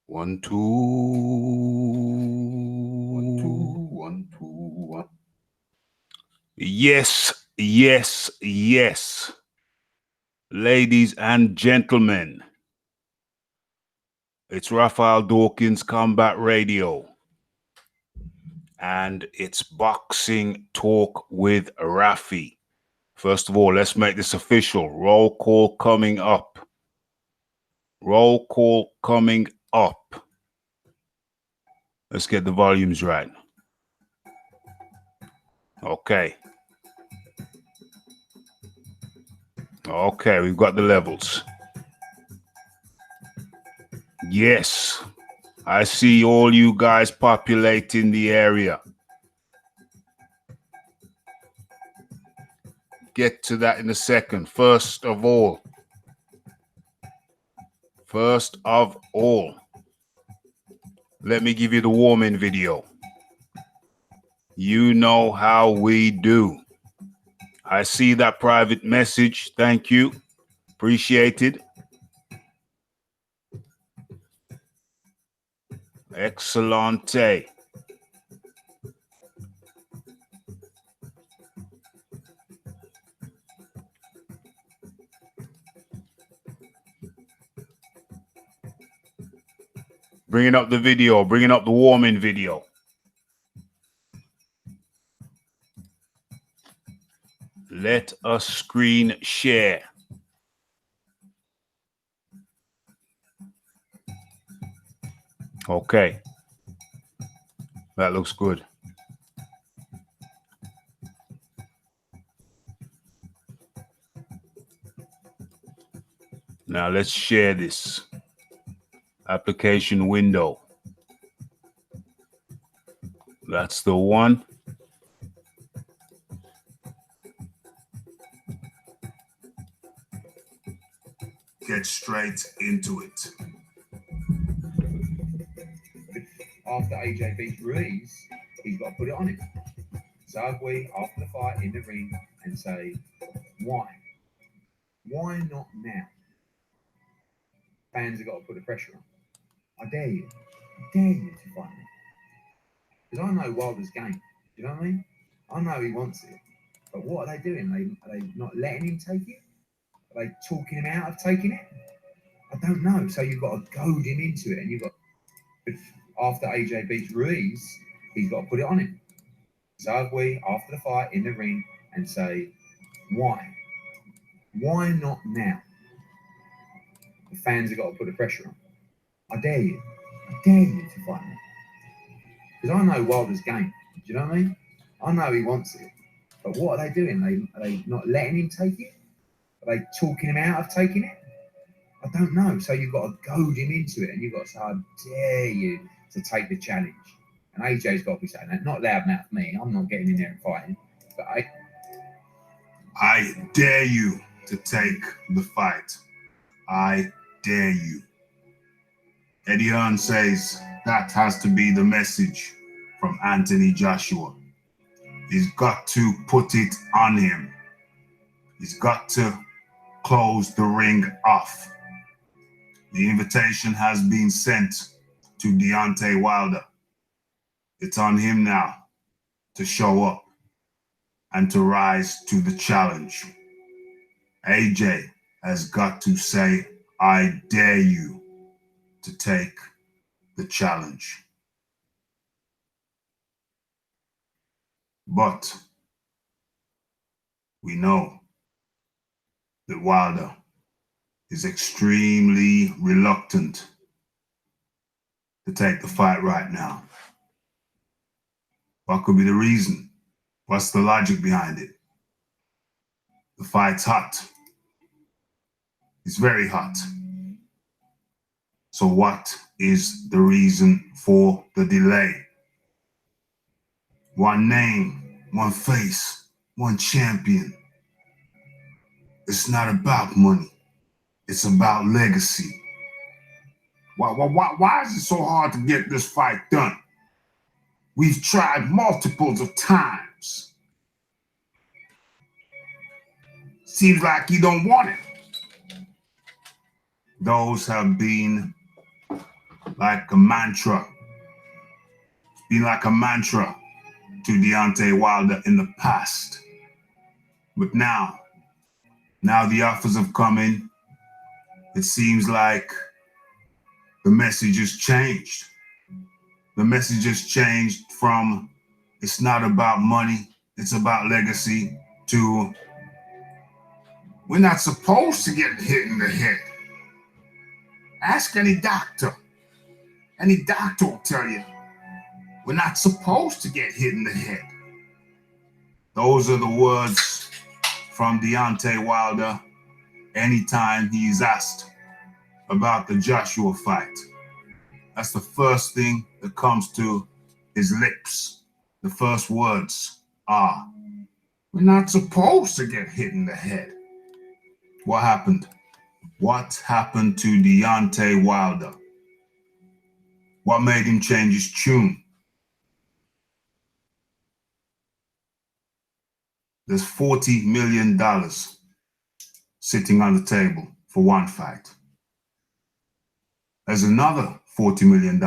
1 2 1 2 1 2 1. Yes, yes, yes. Ladies and gentlemen, it's Raphael Dawkins Combat Radio, and it's Boxing Talk with Raphie. First of all, let's make this official. Roll call coming up. Roll call coming up. Let's get the volumes right. Okay. Okay, we've got the levels. Yes, I see all you guys populating the area. Get to that in a second. First of all, let me give you the warming video. You know how we do. I see that private message. Thank you. Appreciated. Excellente. Bringing up the video, bringing up the warming video. Let us screen share. Okay. That looks good. Now let's share this application window. That's the one. Get straight into it. After AJ beats Ruiz, he's got to put it on him. Zagwe after the fight in the ring and say, why? Why not now? Fans have got to put the pressure on. I dare you. I dare you to fight me. Because I know Wilder's game. You know what I mean? I know he wants it. But what are they doing? Are they not letting him take it? Are they talking him out of taking it? I don't know. So you've got to goad him into it, and you've got after AJ beats Ruiz, he's got to put it on him. Zagwe after the fight in the ring and say, why? Why not now? The fans have got to put the pressure on. I dare you. I dare you to fight me. Because I know Wilder's game. Do you know what I mean? I know he wants it. But what are they doing? Are they not letting him take it? Are they talking him out of taking it? I don't know. So you've got to goad him into it, and you've got to say, I dare you to take the challenge. And AJ's got to be saying that. Not loudmouth me. I'm not getting in there and fighting. But I dare you to take the fight. I dare you. Eddie Hearn says that has to be the message from Anthony Joshua. He's got to put it on him. He's got to close the ring off. The invitation has been sent to Deontay Wilder. It's on him now to show up and to rise to the challenge. AJ has got to say, I dare you to take the challenge. But we know that Wilder is extremely reluctant to take the fight right now. What could be the reason? What's the logic behind it? The fight's hot. It's very hot. So what is the reason for the delay? One name, one face, one champion. It's not about money. It's about legacy. Why is it so hard to get this fight done? We've tried multiples of times. Seems like you don't want it. Those have been like a mantra. It's been like a mantra to Deontay Wilder in the past. But now the offers have come in. It seems like the message has changed. The message has changed from it's not about money, it's about legacy, to we're not supposed to get hit in the head. Ask any doctor. Any doctor will tell you we're not supposed to get hit in the head. Those are the words from Deontay Wilder anytime he's asked about the Joshua fight. That's the first thing that comes to his lips. The first words are, we're not supposed to get hit in the head. What happened? What happened to Deontay Wilder? What made him change his tune? There's $40 million sitting on the table for one fight. There's another $40 million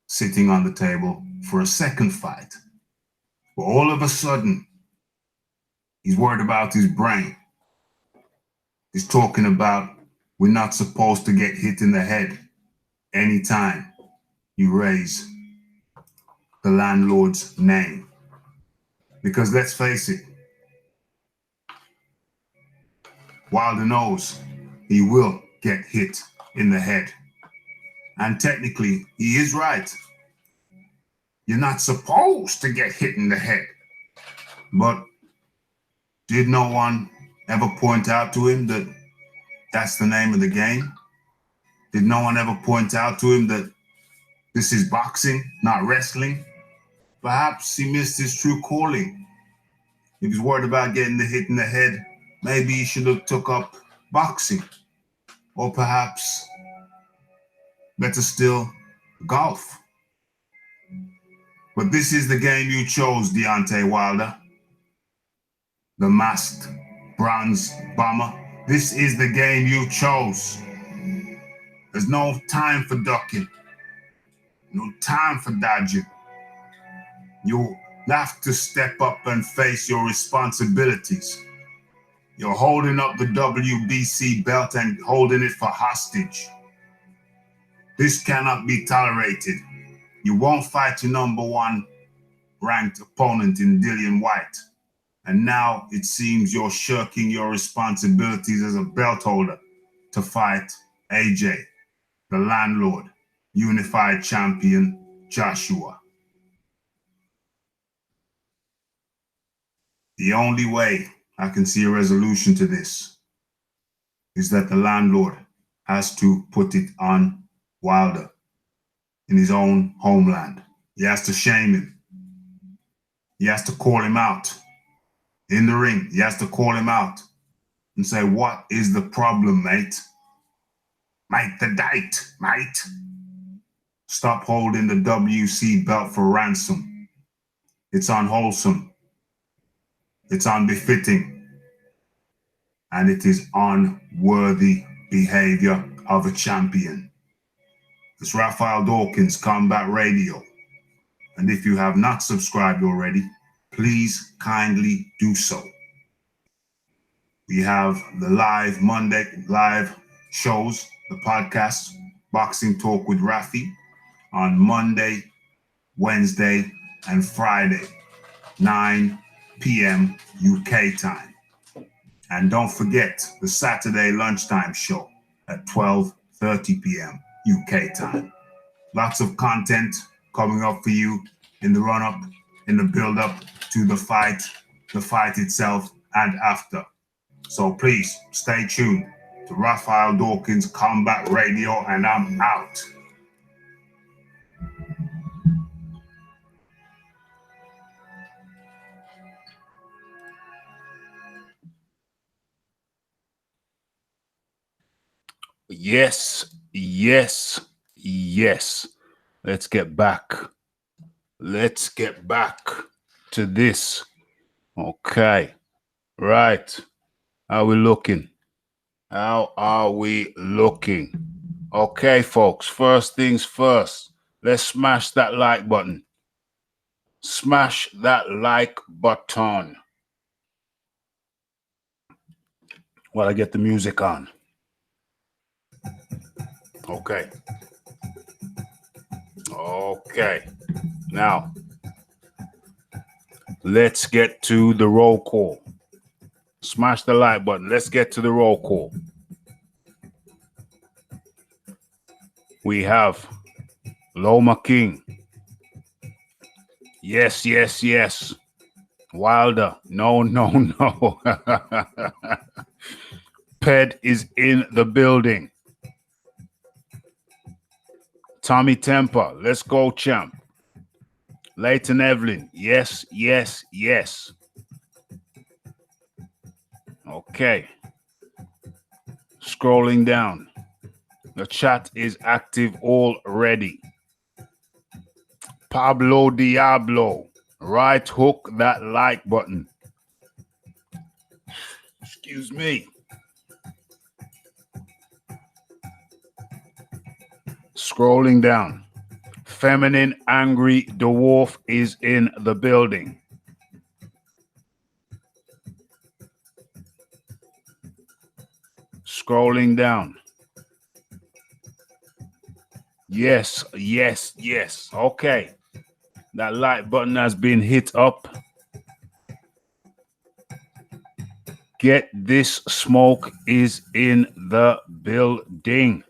sitting on the table for a second fight. But all of a sudden, he's worried about his brain. He's talking about we're not supposed to get hit in the head anytime you raise the landlord's name. Because let's face it, Wilder knows he will get hit in the head. And technically, he is right. You're not supposed to get hit in the head. But did no one ever point out to him that that's the name of the game? Did no one ever point out to him that this is boxing, not wrestling? Perhaps he missed his true calling. He was worried about getting the hit in the head. Maybe he should have took up boxing. Or perhaps, better still, golf. But this is the game you chose, Deontay Wilder. The masked bronze bomber. This is the game you chose. There's no time for ducking. No time for dodging. You have to step up and face your responsibilities. You're holding up the WBC belt and holding it for hostage. This cannot be tolerated. You won't fight your number one ranked opponent in Dillian Whyte. And now it seems you're shirking your responsibilities as a belt holder to fight AJ, the landlord, unified champion Joshua. The only way I can see a resolution to this is that the landlord has to put it on Wilder in his own homeland. He has to shame him. He has to call him out in the ring. He has to call him out and say, what is the problem, mate? Mate, the date, mate. Stop holding the WC belt for ransom. It's unwholesome. It's unbefitting. And it is unworthy behavior of a champion. It's Raphie Dawkins, Combat Radio. And if you have not subscribed already, please kindly do so. We have the live Monday live shows, the podcast, Boxing Talk with Raphie, on Monday, Wednesday, and Friday, 9 p.m. UK time. And don't forget the Saturday lunchtime show at 12:30 p.m. UK time. Lots of content coming up for you in the run-up, in the build-up to the fight itself, and after. So please stay tuned to Raphie Dawkins Combat Radio, and I'm out. Yes, yes, yes. Let's get back. Let's get back to this. Okay. Right. How are we looking? How are we looking? Okay, folks, first things first. Let's smash that like button. Smash that like button. While I get the music on. Okay. Okay. Now, let's get to the roll call. Smash the like button. Let's get to the roll call. We have Loma King. Yes, yes, yes. Wilder. No, no, no. Ped is in the building. Tommy Temper. Let's go, champ. Leighton Evelyn. Yes, yes, yes. Okay. Scrolling down. The chat is active already. Pablo Diablo. Right hook that like button. Excuse me. Scrolling down. Feminine Angry Dwarf is in the building. Scrolling down. Yes, yes, yes. Okay. That like button has been hit up. Get This Smoke is in the building.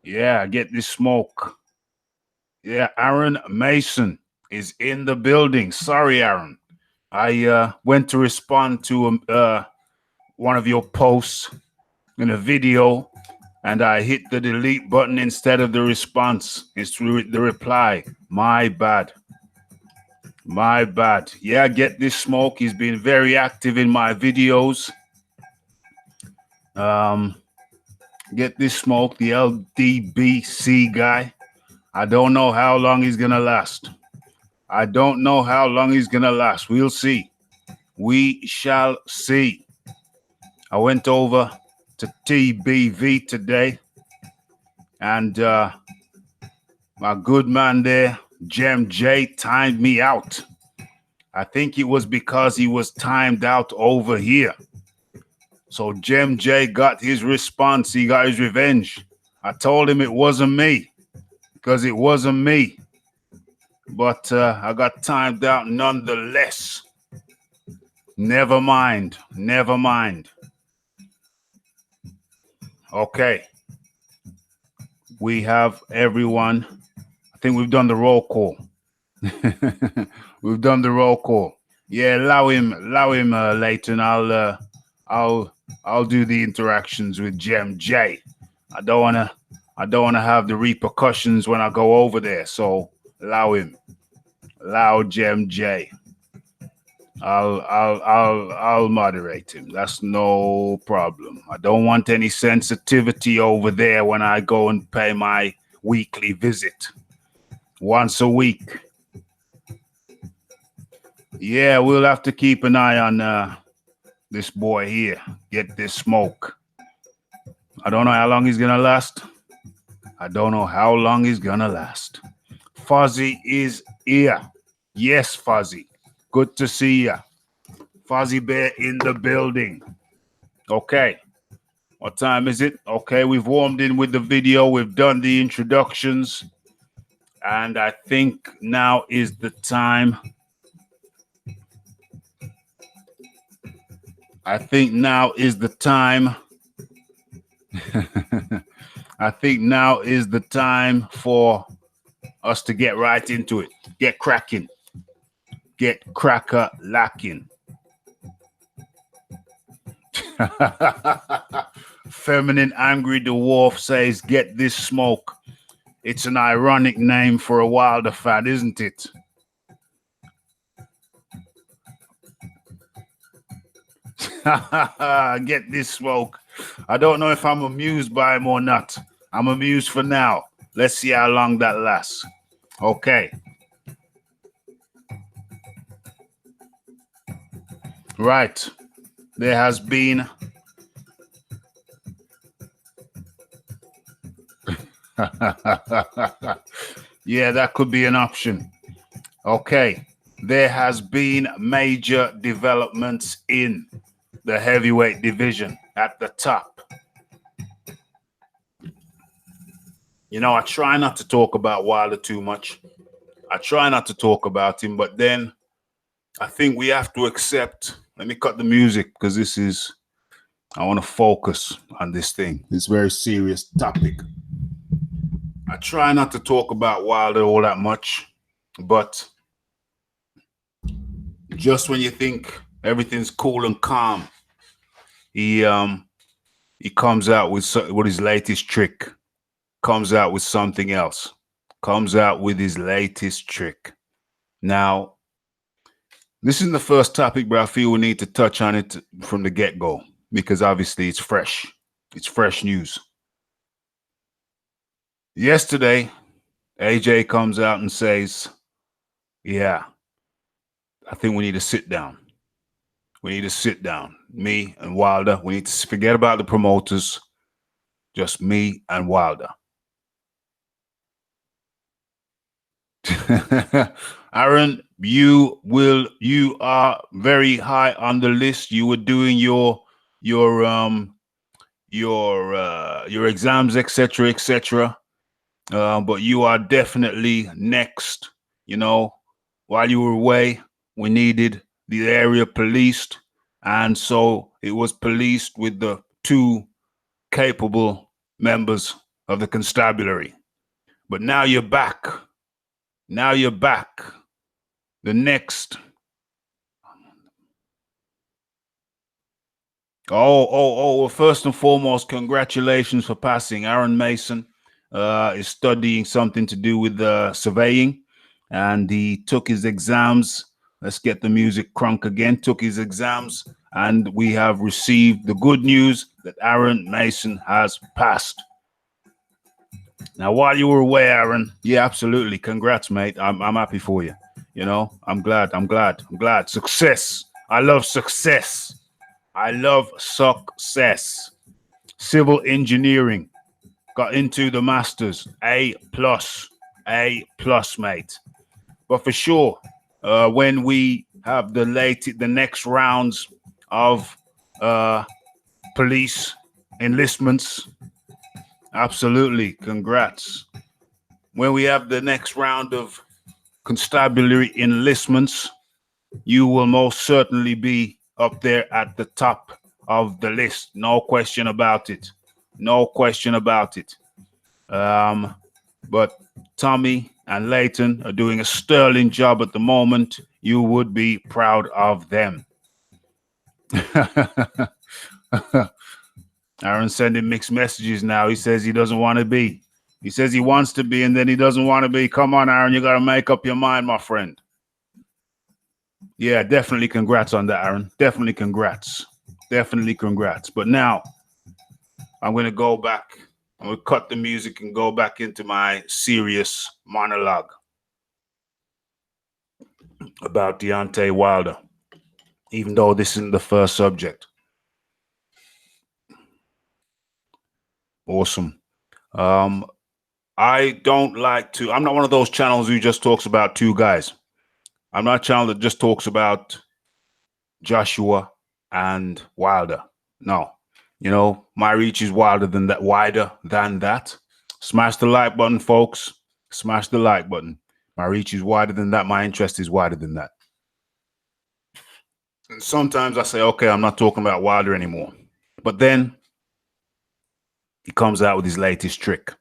Yeah, Get This Smoke. Yeah, Aaron Mason is in the building. Sorry, Aaron. I went to respond to one of your posts in a video, and I hit the delete button instead of the response. It's the reply. My bad. My bad. Yeah, Get This Smoke. He's been very active in my videos. Get This Smoke, the LDBC guy. I don't know how long he's going to last. I don't know how long he's going to last. We'll see. We shall see. I went over to TBV today, and my good man there, Gem J, timed me out. I think it was because he was timed out over here. So Gem J got his response. He got his revenge. I told him it wasn't me, because it wasn't me. But I got timed out nonetheless. Never mind. Never mind. Okay. We have everyone. I think we've done the roll call. We've done the roll call. Yeah, allow him, Leighton. I'll do the interactions with Gem J. I don't wanna have the repercussions when I go over there. So allow him. Allow Gem J. I'll moderate him. That's no problem. I don't want any sensitivity over there when I go and pay my weekly visit. Once a week. Yeah, we'll have to keep an eye on this boy here. Get This Smoke. I don't know how long he's gonna last. I don't know how long he's gonna last. Fuzzy is here. Yes, Fuzzy. Good to see ya. Fuzzy Bear in the building. Okay. What time is it? Okay, we've warmed in with the video. We've done the introductions. And I think now is the time. I think now is the time. I think now is the time for us to get right into it. Get cracking. Get cracker lacking. Feminine Angry Dwarf says, Get This Smoke. It's an ironic name for a Wilder fan, isn't it? Get This Smoke. I don't know if I'm amused by him or not. I'm amused for now. Let's see how long that lasts. Okay. Right. There has been Yeah, that could be an option. Okay. There has been major developments in the heavyweight division at the top. You know, I try not to talk about Wilder too much. I try not to talk about him, but then I think we have to accept. Let me cut the music because I want to focus on this thing. This very serious topic. I try not to talk about Wilder all that much, but just when you think everything's cool and calm, he comes out with his latest trick. Comes out with something else. Comes out with his latest trick. Now, this isn't the first topic, but I feel we need to touch on it from the get-go because obviously it's fresh. It's fresh news. Yesterday, AJ comes out and says, yeah, I think we need to sit down. We need to sit down. Me and Wilder. We need to forget about the promoters. Just me and Wilder. Aaron, you are very high on the list. You were doing your exams, etc., etc. But you are definitely next. You know, while you were away, we needed the area policed, and so it was policed with the two capable members of the constabulary. But now you're back. Now you're back. The next. Well, first and foremost, congratulations for passing. Aaron Mason is studying something to do with surveying, and he took his exams. Let's get the music crunk again. Took his exams, and we have received the good news that Aaron Mason has passed. Now, while you were away, Aaron, yeah, absolutely. Congrats, mate. I'm happy for you. You know, I'm glad. Success. I love success. I love success. Civil engineering. Got into the masters. A plus, mate. But for sure, when we have the next rounds of police enlistments, absolutely, congrats. When we have the next round of constabulary enlistments, you will most certainly be up there at the top of the list. No question about it. No question about it. But Tommy and Leighton are doing a sterling job at the moment. You would be proud of them. Aaron's sending mixed messages now. He says he doesn't want to be. He says he wants to be, and then he doesn't want to be. Come on, Aaron, you got to make up your mind, my friend. Yeah, definitely congrats on that, Aaron. Definitely congrats. Definitely congrats. But now, I'm going to go back. I'm going to cut the music and go back into my serious monologue about Deontay Wilder, even though this isn't the first subject. Awesome. I don't like to, I'm not one of those channels who just talks about two guys. I'm not a channel that just talks about Joshua and Wilder. No. You know, my reach is wider than that. Smash the like button, folks. Smash the like button. My reach is wider than that. My interest is wider than that. And sometimes I say, okay, I'm not talking about Wilder anymore. But then he comes out with his latest trick.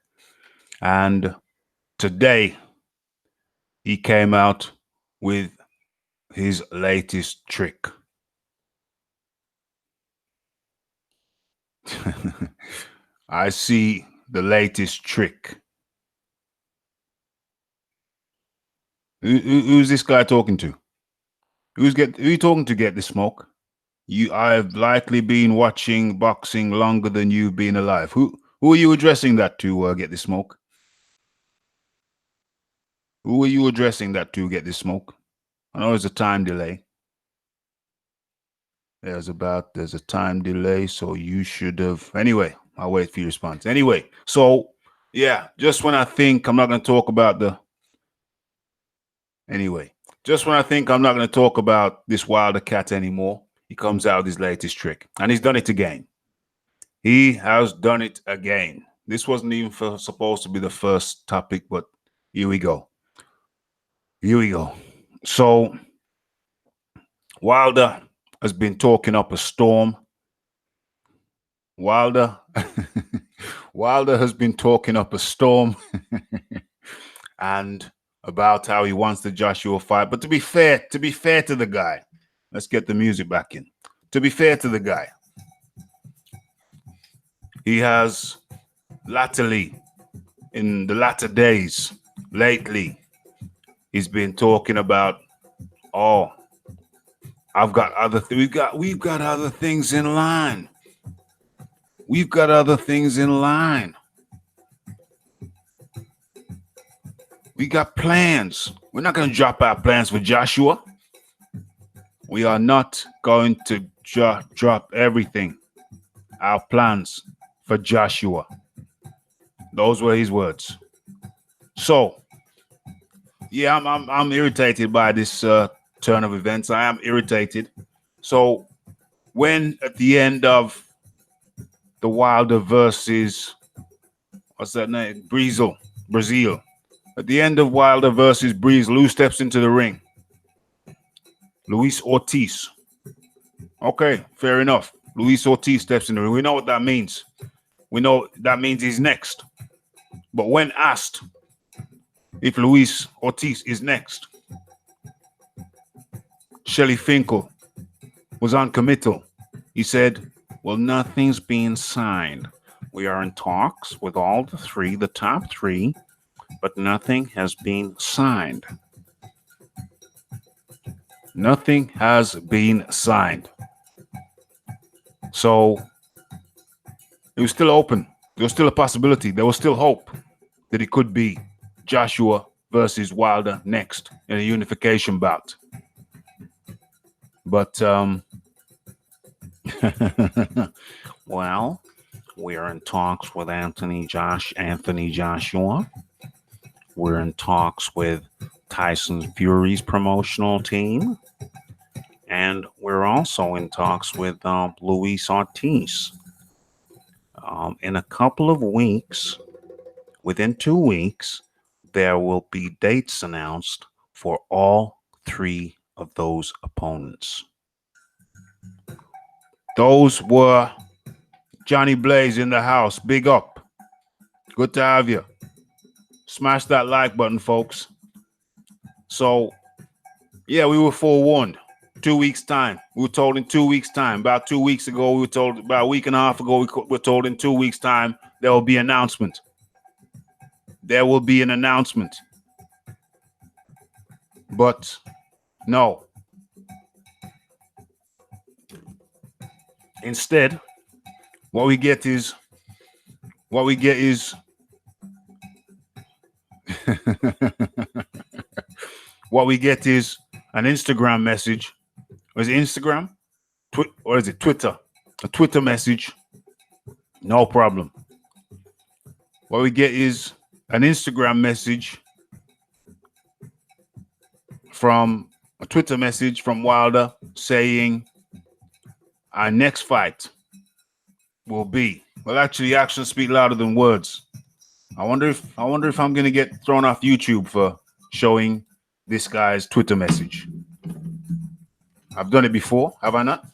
And today he came out with his latest trick. I see the latest trick. Who's this guy talking to? Who you talking to, Get the Smoke? I've likely been watching boxing longer than you've been alive. Who are you addressing that to, Get the Smoke? Who are you addressing that to, Get the Smoke? I know there's a time delay. There's a time delay, so you should have. Anyway, I'll wait for your response. Anyway, so Yeah, just when I think I'm not going to talk about the. Anyway, just when I think I'm not going to talk about this Wilder cat anymore, he comes out with his latest trick. And he's done it again. He has done it again. This wasn't even supposed to be the first topic, but here we go. Here we go. So, Wilder has been talking up a storm. Wilder has been talking up a storm and about how he wants the Joshua fight. But to be fair to the guy, let's get the music back in. To be fair to the guy, he has latterly, in the latter days, lately, he's been talking about, oh, I've got other we've got other things in line. We've got other things in line. We got plans. We're not going to drop our plans for Joshua. We are not going to drop everything. Our plans for Joshua. Those were his words. So, yeah, I'm irritated by this turn of events. I am irritated. So, when at the end of the Wilder versus what's that name? Brazil. At the end of Wilder versus Breeze, who steps into the ring? Luis Ortiz. Okay, fair enough. Luis Ortiz steps in the ring. We know what that means. We know that means he's next. But when asked if Luis Ortiz is next, Shelly Finkel was uncommittal. He said, well, nothing's being signed. We are in talks with all the top three, but nothing has been signed. Nothing has been signed. So it was still open. There was still a possibility. There was still hope that it could be Joshua versus Wilder next in a unification bout. But, well, we're in talks with Anthony Joshua. We're in talks with Tyson Fury's promotional team. And we're also in talks with Luis Ortiz. In a couple of weeks, within 2 weeks, there will be dates announced for all three of those opponents. Those were Johnny Blaze in the house. Big up. Good to have you. Smash that like button, folks. So, yeah, we were forewarned. 2 weeks' time. We were told in 2 weeks' time. About 2 weeks ago, we were told, about a week and a half ago, we were told in 2 weeks' time there will be an announcement. There will be an announcement. But no. Instead, what we get is what we get is an Instagram message. Or is it Instagram? Or is it Twitter? A Twitter message. No problem. What we get is an Instagram message from a Twitter message from Wilder saying our next fight will be. Well, actually, actions speak louder than words. I wonder if I'm gonna get thrown off YouTube for showing this guy's Twitter message. I've done it before, have I not?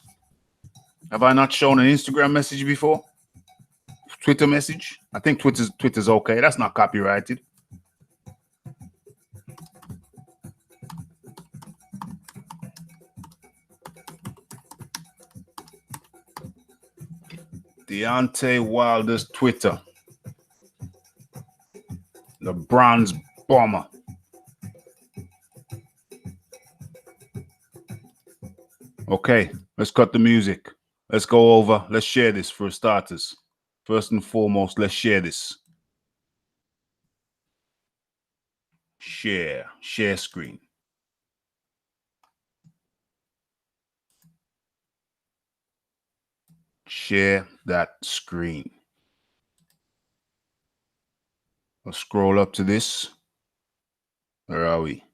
Have I not shown an Instagram message before? Twitter message? I think Twitter's okay. That's not copyrighted. Deontay Wilder's Twitter. The bronze bomber. Okay, let's cut the music. Let's go over. Let's share this for starters. First and foremost, let's share this. Share screen. Share that screen. I'll scroll up to this. Where are we?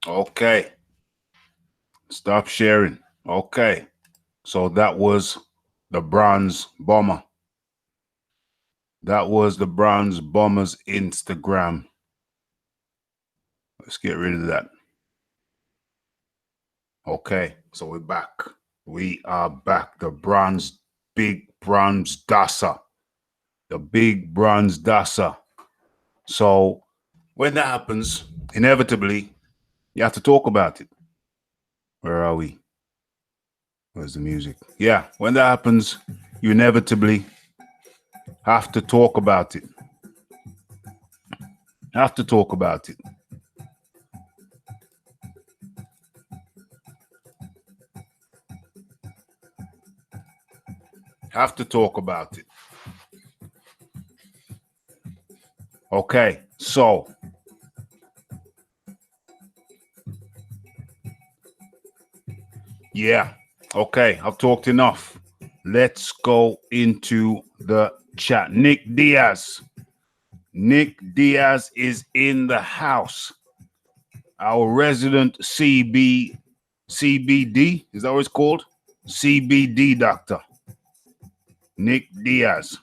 Okay. Stop sharing. Okay. So that was the Bronze Bomber. That was the Bronze Bomber's Instagram. Let's get rid of that. Okay. So we're back. We are back. The big bronze Dasa. The big bronze Dasa. So when that happens, inevitably, you have to talk about it. Where are we? Where's the music? Yeah, when that happens, you inevitably have to talk about it. Have to talk about it. Have to talk about it. Okay, so yeah, okay, I've talked enough. Let's go into the chat. Nick Diaz. Nick Diaz is in the house. Our resident CBD, is that what it's called? CBD doctor. Nick Diaz.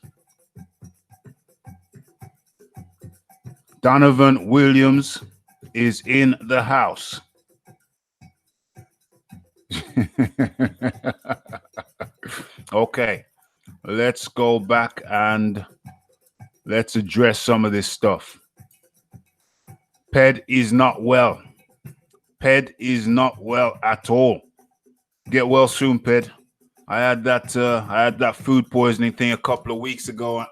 Donovan Williams is in the house. Okay, let's go back and let's address some of this stuff. Ped is not well. Ped is not well at all. Get well soon, Ped. I had that food poisoning thing a couple of weeks ago.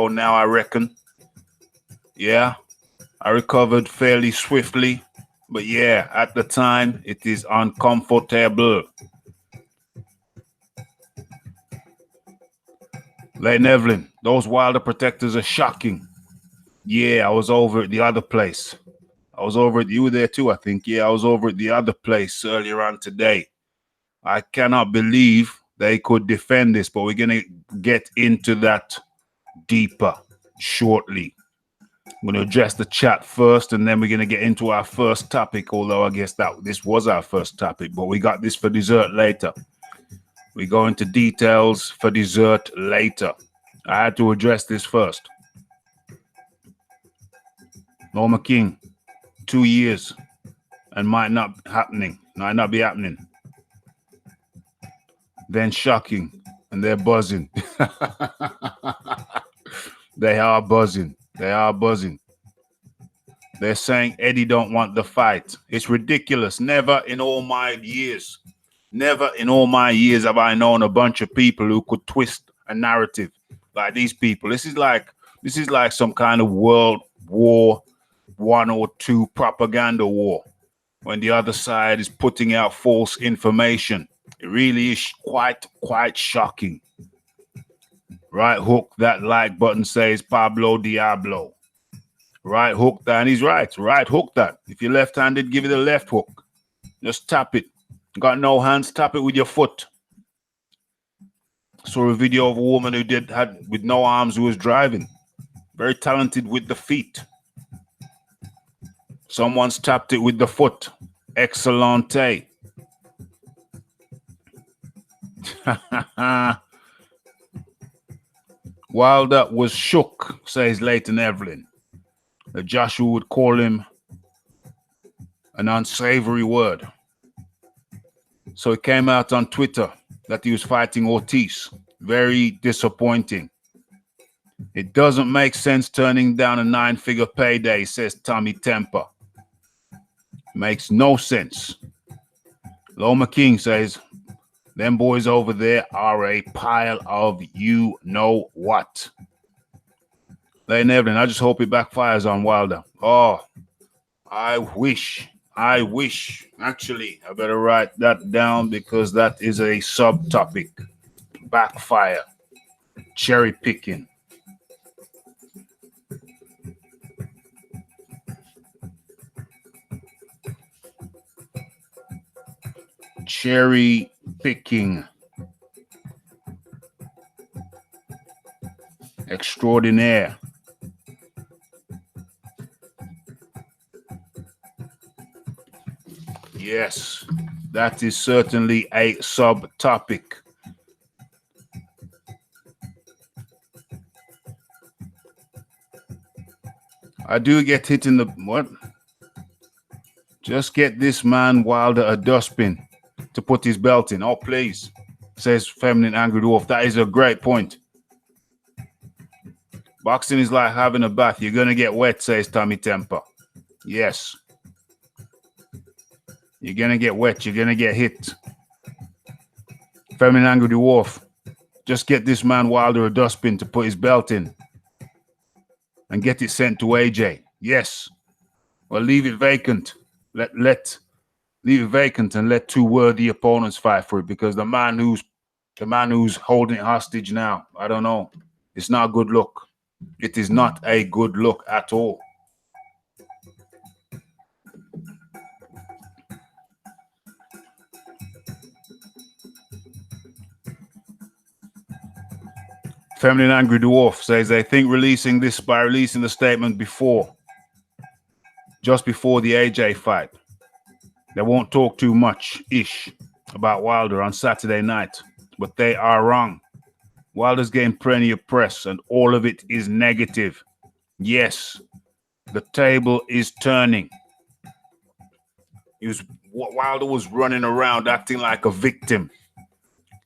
Now, I reckon. Yeah, I recovered fairly swiftly. But yeah, at the time, it is uncomfortable. Leighton Evelyn, those Wilder protectors are shocking. Yeah, I was over at the other place. You were there too, I think. Yeah, I was over at the other place earlier on today. I cannot believe they could defend this, but we're going to get into that deeper shortly. I'm going to address the chat first, and then we're going to get into our first topic, although I guess that this was our first topic, but we got this for dessert later. We go into details for dessert later. I had to address this first. Norma King, 2 years, and might not be happening. Then shocking, and they're buzzing. They are buzzing. They're saying Eddie don't want the fight. It's ridiculous. Never in all my years have I known a bunch of people who could twist a narrative like these people. This is like some kind of World War I or II propaganda war when the other side is putting out false information. It really is quite shocking. Right hook, that like button says Pablo Diablo. Right hook that, and he's right. Right hook that. If you're left-handed, give it a left hook. Just tap it. Got no hands, tap it with your foot. Saw a video of a woman who had with no arms who was driving. Very talented with the feet. Someone's tapped it with the foot. Excellente. Wilder was shook, says Leighton Evelyn, that Joshua would call him an unsavory word. So it came out on Twitter that he was fighting Ortiz. Very disappointing. It doesn't make sense turning down a 9-figure payday, says Tommy Temper. Makes no sense. Loma King says, them boys over there are a pile of you-know-what. Leighton Evelyn, I just hope it backfires on Wilder. Oh, I wish. Actually, I better write that down because that is a subtopic. Backfire. Cherry picking. Cherry picking. Extraordinaire. Yes, that is certainly a subtopic. I do get hit in the what? Just get this man Wilder a dustbin to put his belt in. Oh, please, says Feminine Angry Dwarf. That is a great point. Boxing is like having a bath. You're going to get wet, says Tommy Temper. Yes. You're going to get wet. You're going to get hit. Feminine Angry Dwarf. Just get this man Wilder a dustbin to put his belt in. And get it sent to AJ. Yes. Well, leave it vacant. Leave it vacant and let two worthy opponents fight for it, because the man who's holding it hostage now, I don't know. It's not a good look. It is not a good look at all. Feminine Angry Dwarf says they think releasing the statement just before the AJ fight, they won't talk too much-ish about Wilder on Saturday night, but they are wrong. Wilder's getting plenty of press, and all of it is negative. Yes, the table is turning. Wilder was running around acting like a victim.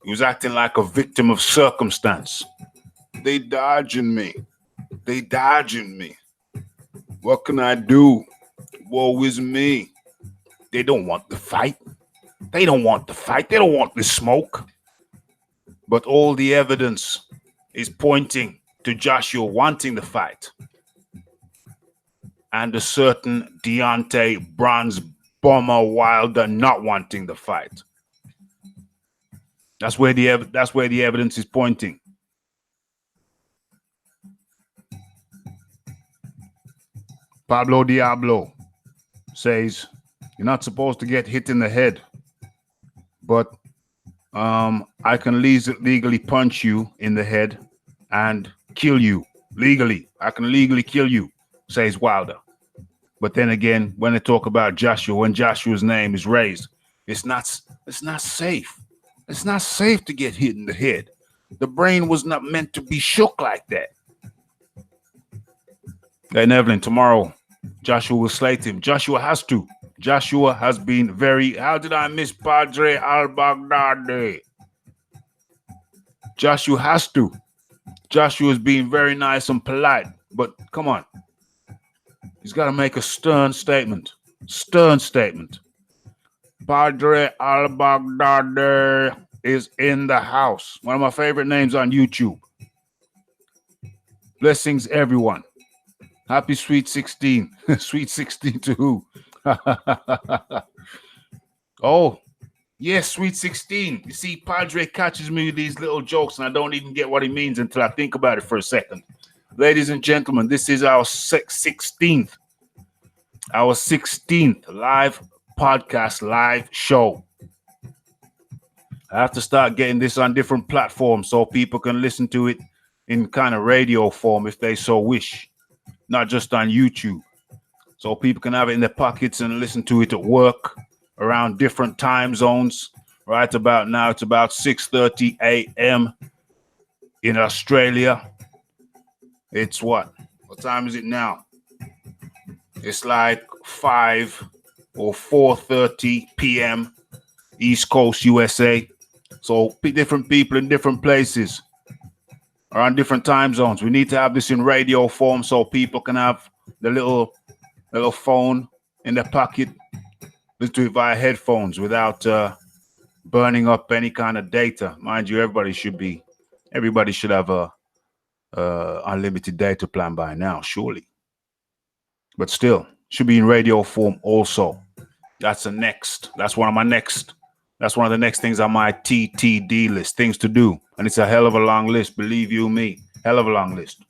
He was acting like a victim of circumstance. They dodging me. What can I do? Woe is me. They don't want the fight. They don't want the smoke. But all the evidence is pointing to Joshua wanting the fight. And a certain Deontay Bronze Bomber Wilder not wanting the fight. That's where the evidence is pointing. Pablo Diablo says, you're not supposed to get hit in the head, but I can legally punch you in the head and kill you legally. I can legally kill you, says Wilder. But then again, when they talk about Joshua, when Joshua's name is raised, it's not safe. It's not safe to get hit in the head. The brain was not meant to be shook like that. Hey, Evelyn, tomorrow, Joshua will slate him. Joshua has to. Joshua has been very... How did I miss Padre al-Baghdadi? Joshua has to. Joshua's being very nice and polite. But come on. He's got to make a stern statement. Stern statement. Padre al-Baghdadi is in the house. One of my favorite names on YouTube. Blessings, everyone. Happy Sweet 16. Sweet 16 to who? Oh, yes, Sweet 16. You see, Padre catches me with these little jokes, and I don't even get what he means until I think about it for a second. Ladies and gentlemen, this is our 16th live podcast, live show. I have to start getting this on different platforms so people can listen to it in kind of radio form if they so wish, not just on YouTube. So people can have it in their pockets and listen to it at work, around different time zones, Right about now, it's about 6:30 a.m. in Australia. It's what? What time is it now? It's like 5 or 4:30 p.m. East Coast USA. So different people in different places are on different time zones. We need to have this in radio form so people can have the little phone in their pocket, listen to it via headphones without burning up any kind of data. Mind you, everybody should have a unlimited data plan by now, surely. But still, should be in radio form also. That's one of the next things on my TTD list, things to do. And it's a hell of a long list, believe you me. Hell of a long list.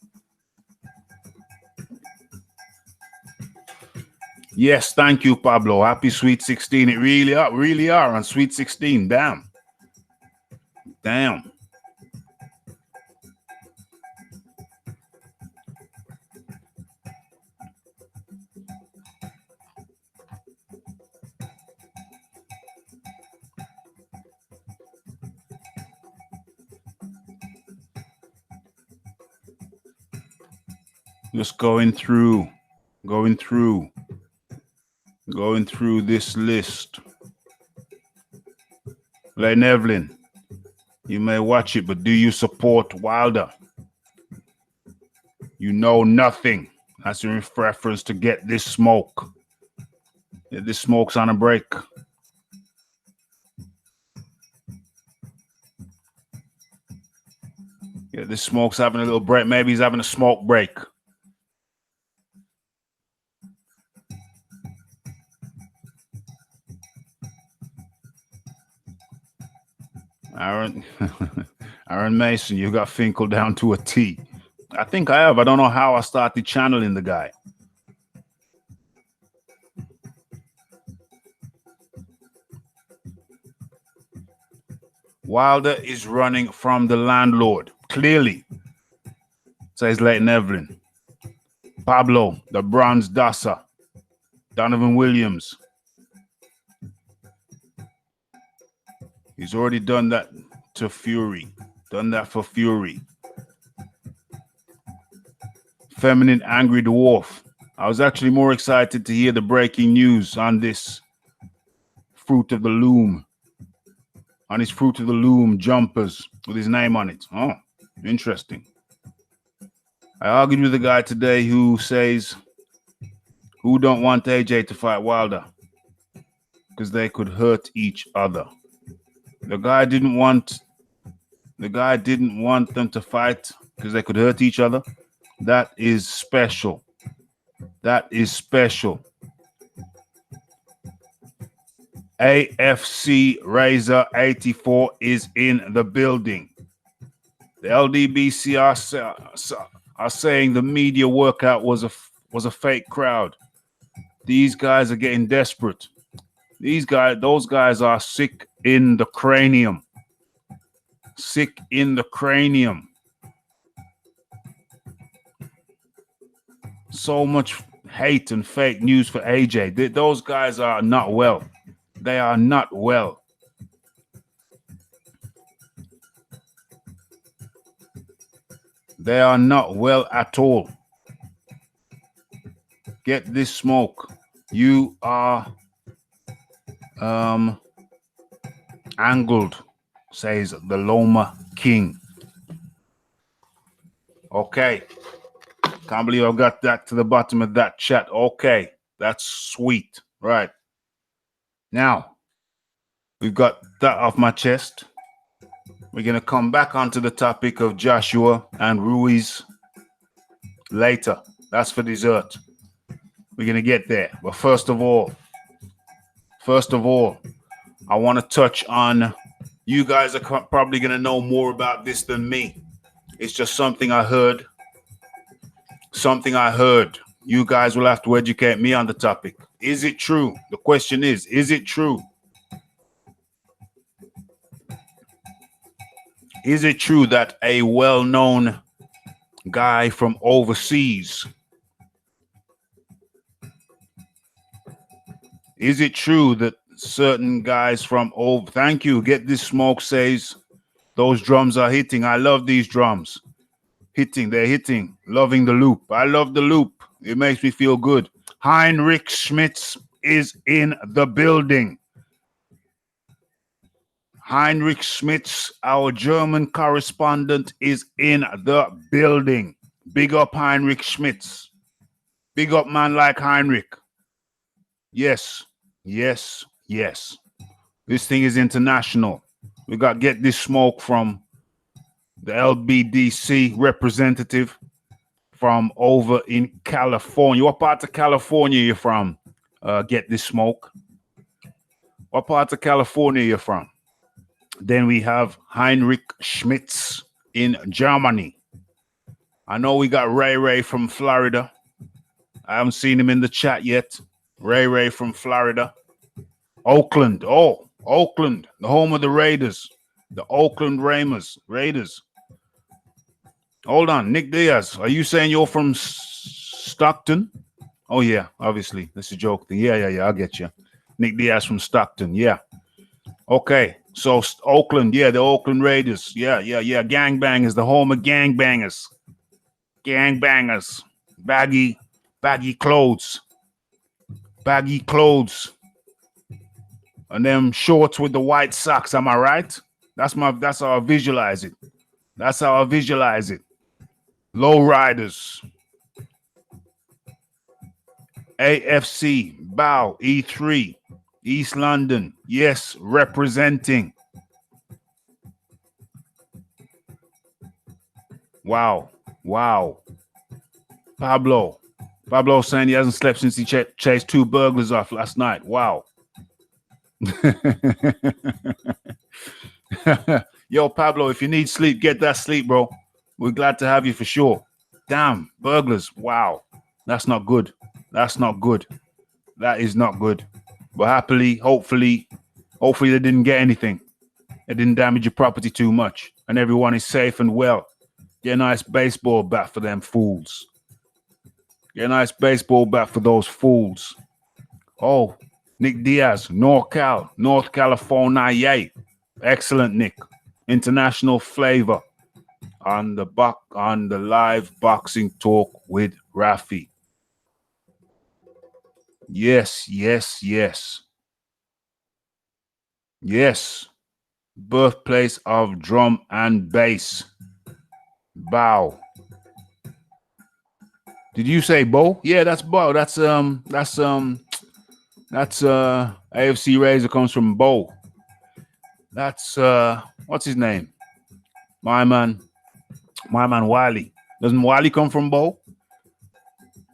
Yes, thank you, Pablo. Happy Sweet 16. It really are on Sweet 16. Damn. Just going through this list. Lane Evelyn, you may watch it, but do you support Wilder? You know nothing. That's in reference to Get This Smoke. Get This Smoke's on a break. Yeah, this Smoke's having a little break. Maybe he's having a smoke break. Aaron Mason, you got Finkel down to a T. I think I have. I don't know how I started channeling the guy. Wilder is running from the landlord. Clearly, says Leighton Evelyn. Pablo, the bronze Dasa. Donovan Williams. He's already done that to Fury. Done that for Fury. Feminine Angry Dwarf. I was actually more excited to hear the breaking news on this Fruit of the Loom. On his Fruit of the Loom jumpers with his name on it. Oh, interesting. I argued with a guy today who says, who don't want AJ to fight Wilder? Because they could hurt each other. The guy didn't want them to fight because they could hurt each other. That is special. That is special. AFC Razor 84 is in the building. The LDBC are saying the media workout was a fake crowd. These guys are getting desperate. Those guys are sick in the cranium. Sick in the cranium. So much hate and fake news for AJ. Those guys are not well. They are not well. They are not well at all. Get This Smoke. You are angled, says the Loma King. Okay. Can't believe I got that to the bottom of that chat. Okay. That's sweet. Right. Now, we've got that off my chest. We're going to come back onto the topic of Joshua and Ruiz later. That's for dessert. We're going to get there. But first of all, I want to touch on, you guys are probably going to know more about this than me. It's just something I heard. You guys will have to educate me on the topic. Is it true? The question is it true? Is it true that a well-known guy from overseas, is it true that certain guys from over. Thank you. Get This Smoke says those drums are hitting. I love these drums. Hitting, they're hitting. Loving the loop. I love the loop. It makes me feel good. Heinrich Schmitz is in the building. Heinrich Schmitz, our German correspondent, is in the building. Big up Heinrich Schmitz. Big up man like Heinrich. Yes, yes, yes. This thing is international. We got Get This Smoke from the LBDC representative from over in California. What part of California you from? Get This Smoke. What part of California you from? Then we have Heinrich Schmitz in Germany. I know we got Ray from Florida. I haven't seen him in the chat yet. Ray from Florida. Oakland. Oh, Oakland, the home of the Raiders. The Oakland Raiders. Hold on, Nick Diaz. Are you saying you're from Stockton? Oh, yeah, obviously. That's a joke thing. Yeah, I'll get you. Nick Diaz from Stockton. Yeah. Okay. So Oakland. Yeah, the Oakland Raiders. Yeah. Gangbangers, the home of gangbangers. Gangbangers. Baggy clothes. Baggy clothes. And them shorts with the white socks. Am I right? That's how I visualize it. That's how I visualize it. Low riders. AFC, Bow, E3, East London. Yes, representing. Wow. Pablo saying he hasn't slept since he chased 2 burglars off last night. Wow. Yo, Pablo, if you need sleep, get that sleep, bro. We're glad to have you for sure. Damn, burglars. Wow. That's not good. That is not good. But happily, hopefully they didn't get anything. It didn't damage your property too much. And everyone is safe and well. Get a nice baseball bat for them fools. Get a nice baseball bat for those fools. Oh, Nick Diaz, North California. Yay. Excellent, Nick. International flavor on the live boxing talk with Raphie. Yes. Birthplace of drum and bass. Bow. Did you say Bo? Yeah, that's Bo. That's AFC Razor comes from Bo. That's what's his name? My man Wiley. Doesn't Wiley come from Bo?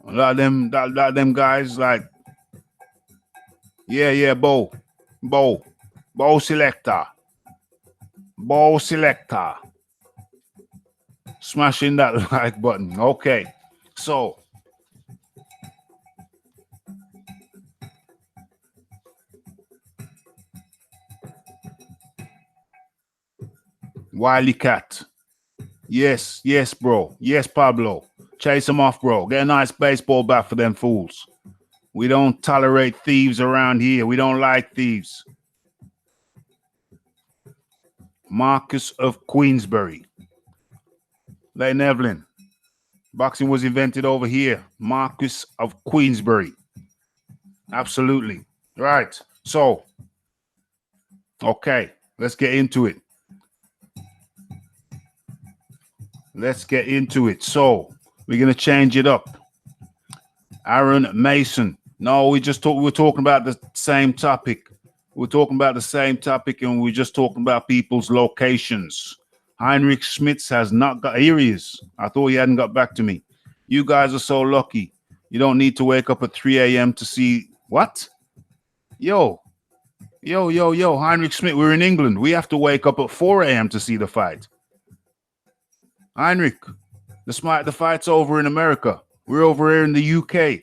A lot of them guys like, yeah, Bo selector. Smashing that like button. Okay, so Wiley Cat. Yes, bro. Yes, Pablo. Chase them off, bro. Get a nice baseball bat for them fools. We don't tolerate thieves around here. We don't like thieves. Marcus of Queensbury. Leighton Evelyn. Boxing was invented over here. Marcus of Queensbury. Absolutely. Right. So, okay. Let's get into it. So, we're going to change it up. Aaron Mason. No, we were talking about the same topic. We're talking about the same topic, and we're just talking about people's locations. Heinrich Schmitz has not got... Here he is. I thought he hadn't got back to me. You guys are so lucky. You don't need to wake up at 3 a.m. to see... What? Yo. Heinrich Schmitz, we're in England. We have to wake up at 4 a.m. to see the fight. Heinrich, the fight's over in America. We're over here in the UK.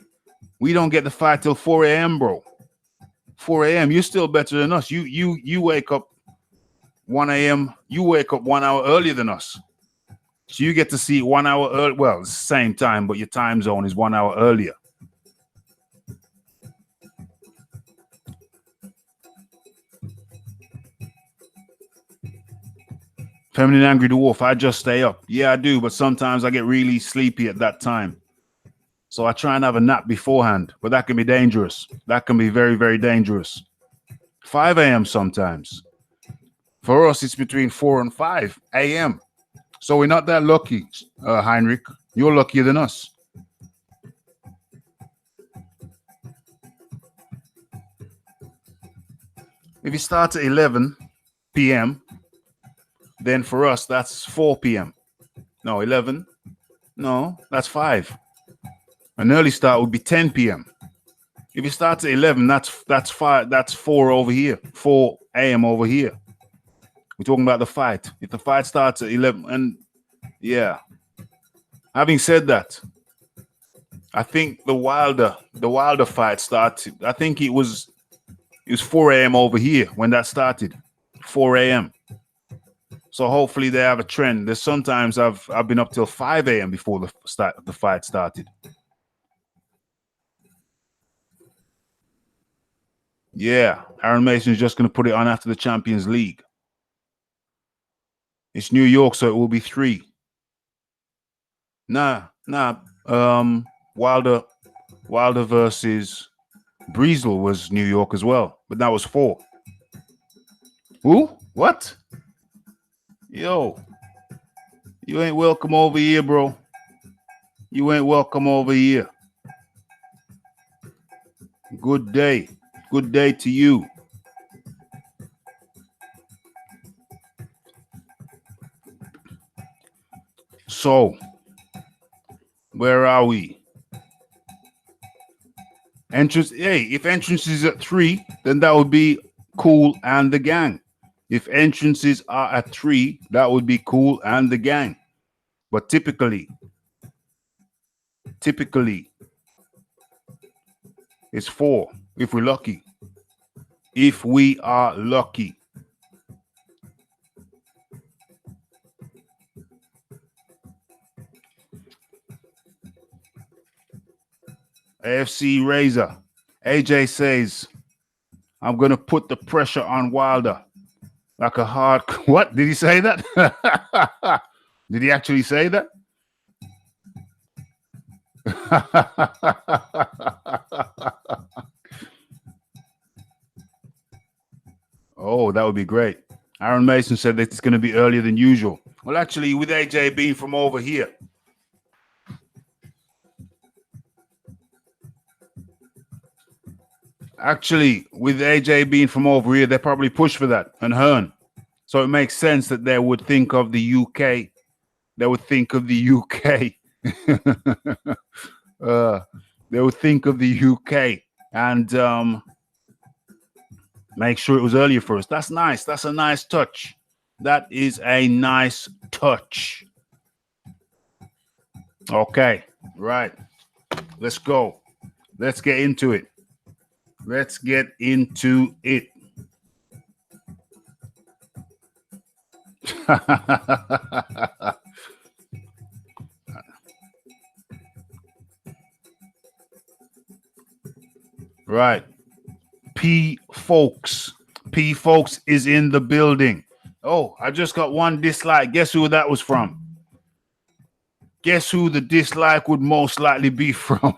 We don't get the fight till 4 a.m., bro. 4 a.m. You're still better than us. You wake up 1 a.m. You wake up 1 hour earlier than us. So you get to see 1 hour early. Well, it's the same time, but your time zone is 1 hour earlier. Feminine Angry Dwarf, I just stay up. Yeah, I do, but sometimes I get really sleepy at that time. So I try and have a nap beforehand, but that can be dangerous. That can be very, very dangerous. 5 a.m. sometimes. For us, it's between 4 and 5 a.m. So we're not that lucky, Heinrich. You're luckier than us. If you start at 11 p.m., then for us, that's 4 p.m. No, 11. No, that's 5. An early start would be 10 p.m. If you start at 11, that's 5. That's 4 over here. 4 a.m. over here. We're talking about the fight. If the fight starts at 11, and yeah. Having said that, I think the Wilder fight started. I think it was 4 a.m. over here when that started. 4 a.m. So hopefully they have a trend. There's sometimes I've been up till 5 a.m. before the fight started. Yeah, Aaron Mason is just going to put it on after the Champions League. It's New York, so it will be 3. Nah. Wilder versus Breezel was New York as well, but that was 4. Who? What? Yo, you ain't welcome over here, bro. You ain't welcome over here. Good day. Good day to you. So, where are we? Entrance. Hey, if entrance is at 3, then that would be Cool and the Gang. If entrances are at 3, that would be Cool and the Gang. But typically, it's 4 if we're lucky. If we are lucky. AFC Razor. AJ says, I'm going to put the pressure on Wilder like a hard... What? Did he say that? Did he actually say that? Oh, that would be great. Aaron Mason said that it's going to be earlier than usual. Well, actually, with AJ being from over here, they probably push for that and Hearn. So it makes sense that they would think of the UK. They would think of the UK. They would think of the UK and make sure it was earlier for us. That's nice. That's a nice touch. That is a nice touch. Okay, right. Let's go. Let's get into it. Let's get into it. Right. P Folks is in the building. Oh, I just got one dislike. Guess who that was from? Guess who the dislike would most likely be from?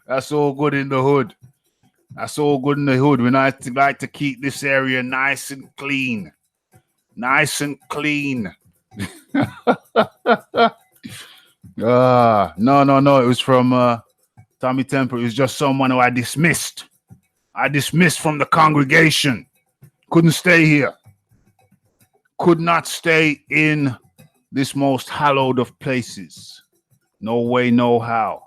That's all good in the hood. That's all good in the hood. We like to keep this area nice and clean. Nice and clean. No. It was from Tommy Temple. It was just someone who I dismissed. I dismissed from the congregation. Couldn't stay here. Could not stay in this most hallowed of places. No way, no how.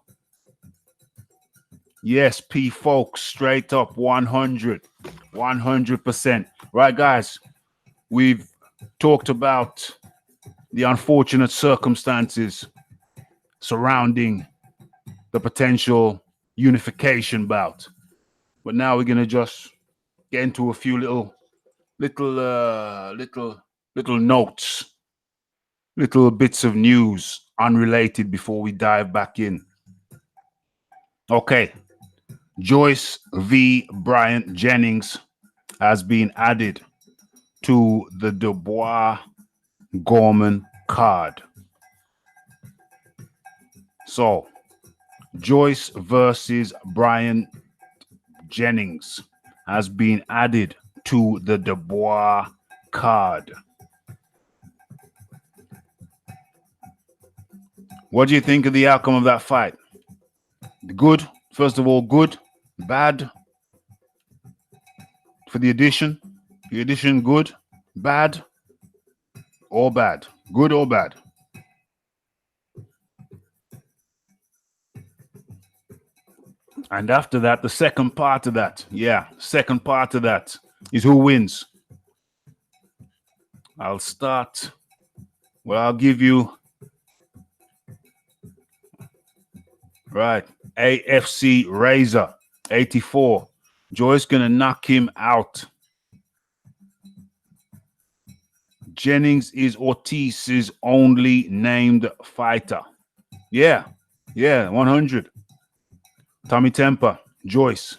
Yes, P Folks, straight up 100%. Right, guys, we've talked about the unfortunate circumstances surrounding the potential unification bout. But now we're going to just get into a few little notes, little bits of news, unrelated, before we dive back in. Okay. Joyce v. Bryant Jennings has been added to the Dubois Gorman card. So, Joyce versus Brian Jennings has been added to the Dubois card. What do you think of the outcome of that fight? Good? First of all, good? Bad? For the addition? The addition good? Bad? Or bad? Good or bad? And after that, the second part of that, second part of that is who wins. I'll start. Well, I'll give you, right, AFC Razor, 84. Joyce gonna knock him out. Jennings is Ortiz's only named fighter. Yeah, 100. Tommy Temper, Joyce.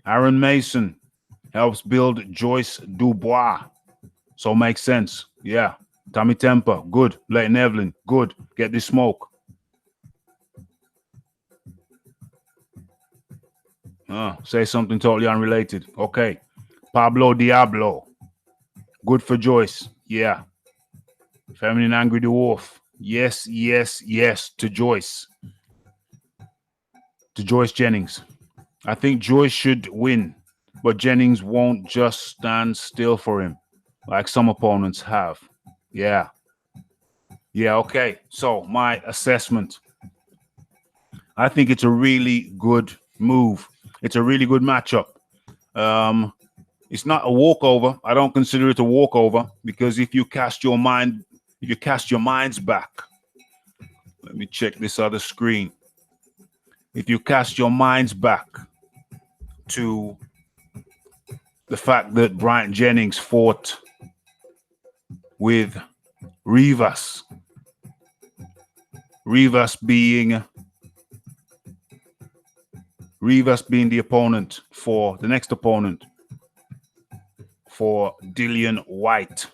Aaron Mason helps build Joyce Dubois. So makes sense. Yeah. Tommy Temper, good. Leighton Evelyn, good. Get this smoke. Say something totally unrelated. Okay. Pablo Diablo, good for Joyce. Yeah. Feminine Angry Dwarf. Yes to Joyce. To Joyce Jennings. I think Joyce should win, but Jennings won't just stand still for him like some opponents have. Yeah, okay. So my assessment. I think it's a really good move. It's a really good matchup. It's not a walkover. I don't consider it a walkover because if you cast your minds back, let me check this other screen. If you cast your minds back to the fact that Brian Jennings fought with Rivas being the opponent for the next opponent for Dillian Whyte.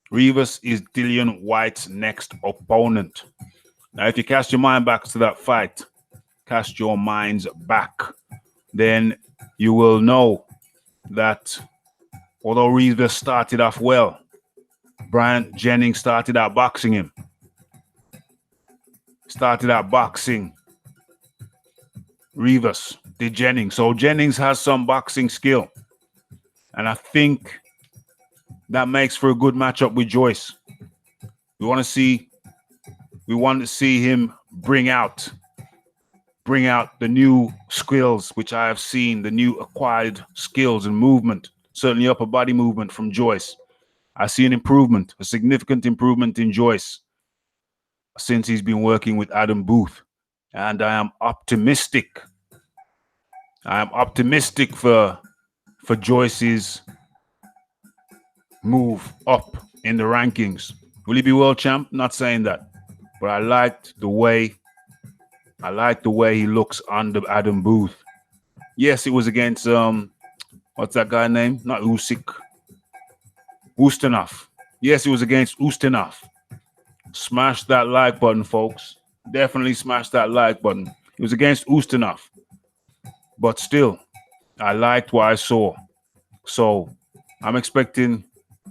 Rivas is Dillian Whyte's next opponent. Now, if you cast your mind back to that fight, cast your minds back, then you will know that although Rivas started off well, Brian Jennings started out boxing him. Started out boxing Rivas, did Jennings. So Jennings has some boxing skill. And I think that makes for a good matchup with Joyce. We want to see him bring out the new skills, which I have seen, the new acquired skills and movement, certainly upper body movement from Joyce. I see an improvement, a significant improvement in Joyce since he's been working with Adam Booth. And I am optimistic. For Joyce's move up in the rankings. Will he be world champ? Not saying that. But I liked the way he looks under Adam Booth. Yes, it was against what's that guy name? Not Usyk. Ustinov. Yes, it was against Ustinov. Smash that like button, folks. Definitely smash that like button. It was against Ustinov. But still, I liked what I saw. So I'm expecting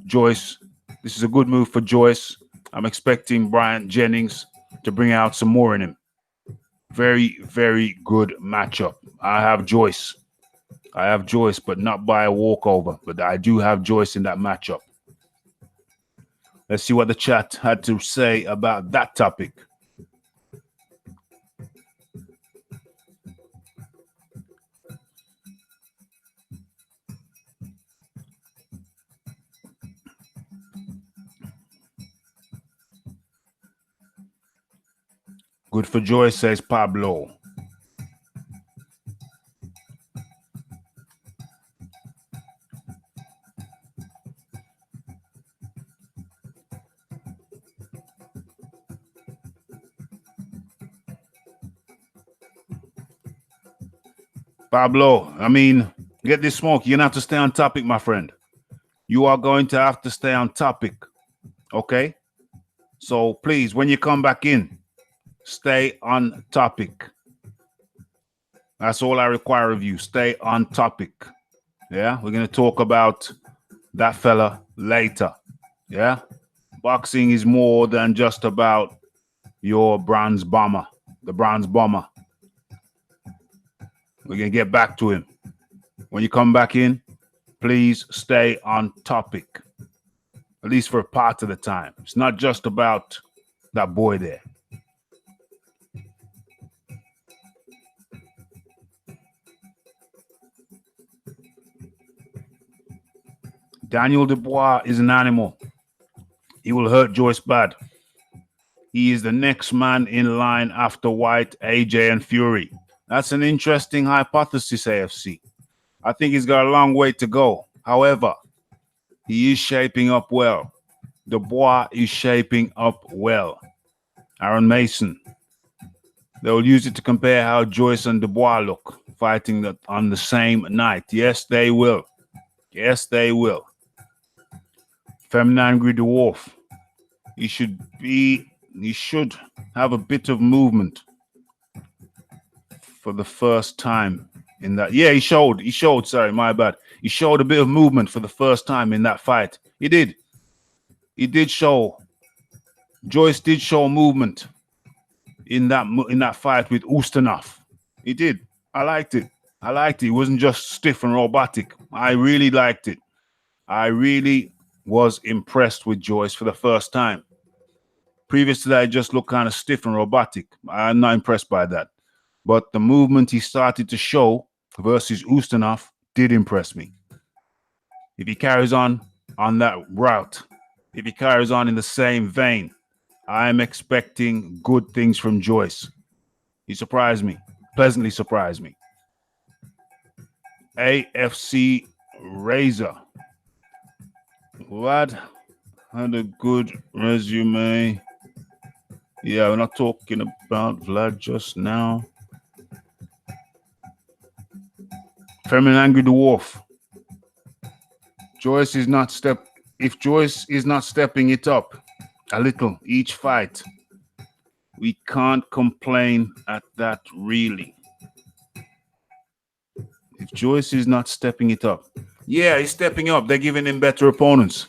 Joyce. This is a good move for Joyce. I'm expecting Brian Jennings to bring out some more in him. Very, very good matchup. I have Joyce, but not by a walkover. But I do have Joyce in that matchup. Let's see what the chat had to say about that topic. Good for Joyce, says Pablo. Pablo, I mean, Get this smoke. You're gonna have to stay on topic, my friend. You are going to have to stay on topic. Okay? So please, when you come back in, stay on topic. That's all I require of you. Stay on topic. Yeah, we're gonna talk about that fella later. Yeah, boxing is more than just about your bronze bomber, the bronze bomber. We're gonna get back to him. When you come back in, please stay on topic, at least for a part of the time. It's not just about that boy there. Daniel Dubois is an animal. He will hurt Joyce bad. He is the next man in line after Whyte, AJ, and Fury. That's an interesting hypothesis, AFC. I think he's got a long way to go. However, he is shaping up well. Dubois is shaping up well. Aaron Mason. They will use it to compare how Joyce and Dubois look fighting on the same night. Yes, they will. Yes, they will. Feminine Angry Dwarf. He should have a bit of movement for the first time in that. Yeah, he showed, sorry, my bad. He showed a bit of movement for the first time in that fight. He did. He did show. Joyce did show movement in that fight with Ustinov. He did. I liked it. It wasn't just stiff and robotic. I really liked it. I really was impressed with Joyce for the first time. Previous to that, it just looked kind of stiff and robotic. I'm not impressed by that. But the movement he started to show versus Ustinov did impress me. If he carries on that route, if he carries on in the same vein, I'm expecting good things from Joyce. He surprised me, pleasantly surprised me. AFC Razor. Vlad had a good resume. Yeah, we're not talking about Vlad just now. Feminine Angry Dwarf. If Joyce is not stepping it up a little each fight, we can't complain at that really. If Joyce is not stepping it up. Yeah, he's stepping up. They're giving him better opponents.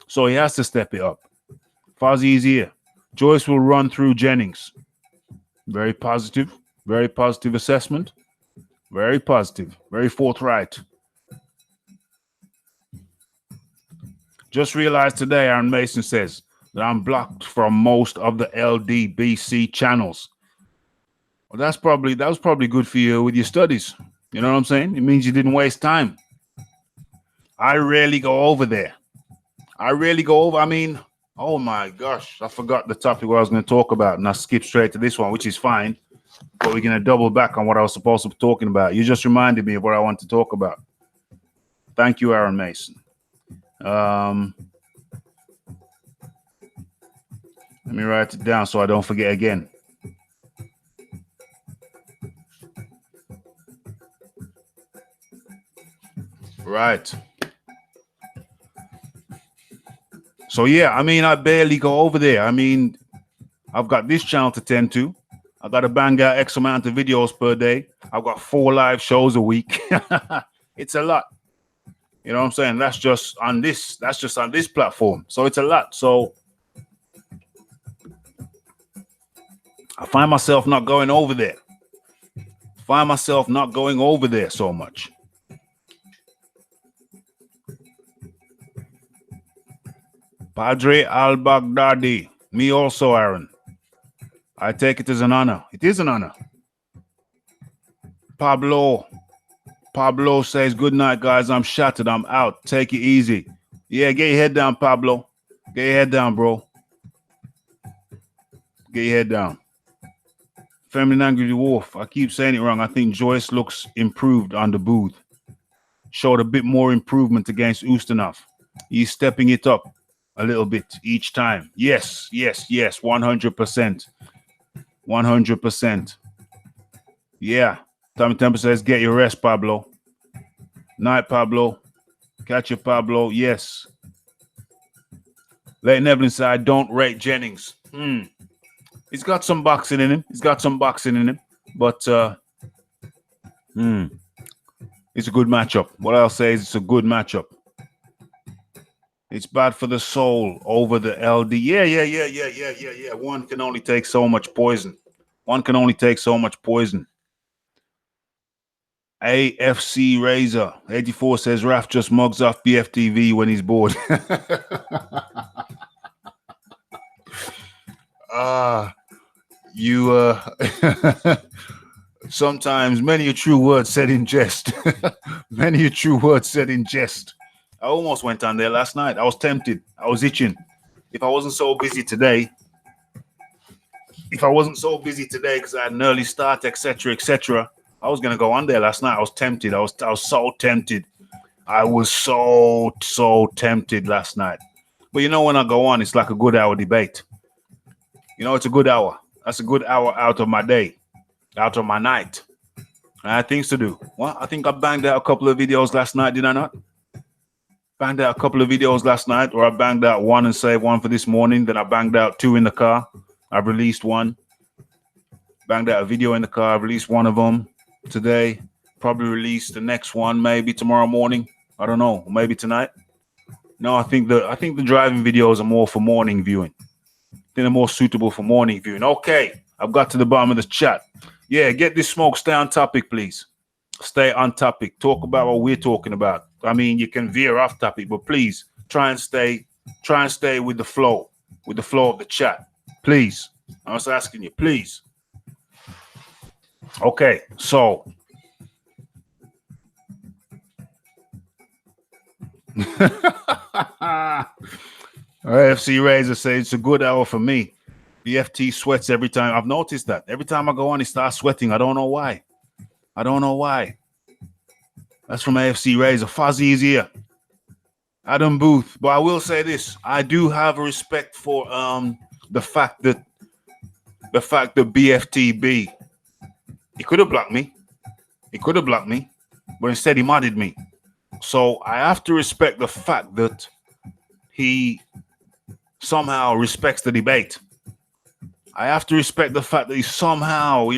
So he has to step it up. Fozzy is here. Joyce will run through Jennings. Very positive assessment. Very positive. Very forthright. Just realized today, Aaron Mason says that I'm blocked from most of the LDBC channels. Well, that was probably good for you with your studies. You know what I'm saying? It means you didn't waste time. I rarely go over there. I mean, oh my gosh, I forgot the topic what I was going to talk about, and I skipped straight to this one, which is fine. But we're going to double back on what I was supposed to be talking about. You just reminded me of what I want to talk about. Thank you, Aaron Mason. Let me write it down so I don't forget again. Right. So yeah, I mean, I barely go over there. I mean, I've got this channel to tend to. I got to bang out X amount of videos per day. I've got 4 live shows a week. It's a lot. You know what I'm saying? That's just on this platform. So it's a lot. So I find myself not going over there. So much. Padre al-Baghdadi. Me also, Aaron. I take it as an honor. It is an honor. Pablo says, good night, guys. I'm shattered. I'm out. Take it easy. Yeah, get your head down, Pablo. Get your head down, bro. Get your head down. Feminine Angry Dwarf. I keep saying it wrong. I think Joyce looks improved on the booth. Showed a bit more improvement against Ustinov. He's stepping it up a little bit each time. Yes. 100%. 100%. Yeah. Tommy Temple says, get your rest, Pablo. Night, Pablo. Catch you, Pablo. Yes. Leighton Evelyn said, don't rate Jennings. He's got some boxing in him. But it's a good matchup. What I'll say is it's a good matchup. It's bad for the soul over the LD. Yeah. One can only take so much poison. AFC Razor 84 says Raph just mugs off BFTV when he's bored. Sometimes many a true word said in jest. I almost went on there last night. I was tempted. I was itching. If I wasn't so busy today, because I had an early start, etc., I was going to go on there last night. I was tempted. I was so tempted. I was so tempted last night. But you know, when I go on, it's like a good hour debate. You know, it's a good hour. That's a good hour out of my day, out of my night. I had things to do. Well, I think I banged out a couple of videos last night, did I not? Banged out a couple of videos last night, or I banged out one and saved one for this morning. Then I banged out two in the car. I've released one. Banged out a video in the car. I've released one of them today. Probably release the next one maybe tomorrow morning. I don't know. Maybe tonight. No, I think the driving videos are more for morning viewing. They're more suitable for morning viewing. Okay, I've got to the bottom of the chat. Yeah, get this smoke. Stay on topic, please. Stay on topic. Talk about what we're talking about. I mean, you can veer off topic, but please try and stay with the flow of the chat. Please. I was asking you, please. Okay, so AFC Razor says it's a good hour for me. BFT sweats every time. I've noticed that. Every time I go on, he starts sweating. I don't know why. That's from AFC Razor. Fuzzy is here. Adam Booth. But I will say this. I do have a respect for the fact that BFTB, he could have blocked me. But instead he modded me. So I have to respect the fact that he somehow respects the debate. I have to respect the fact that he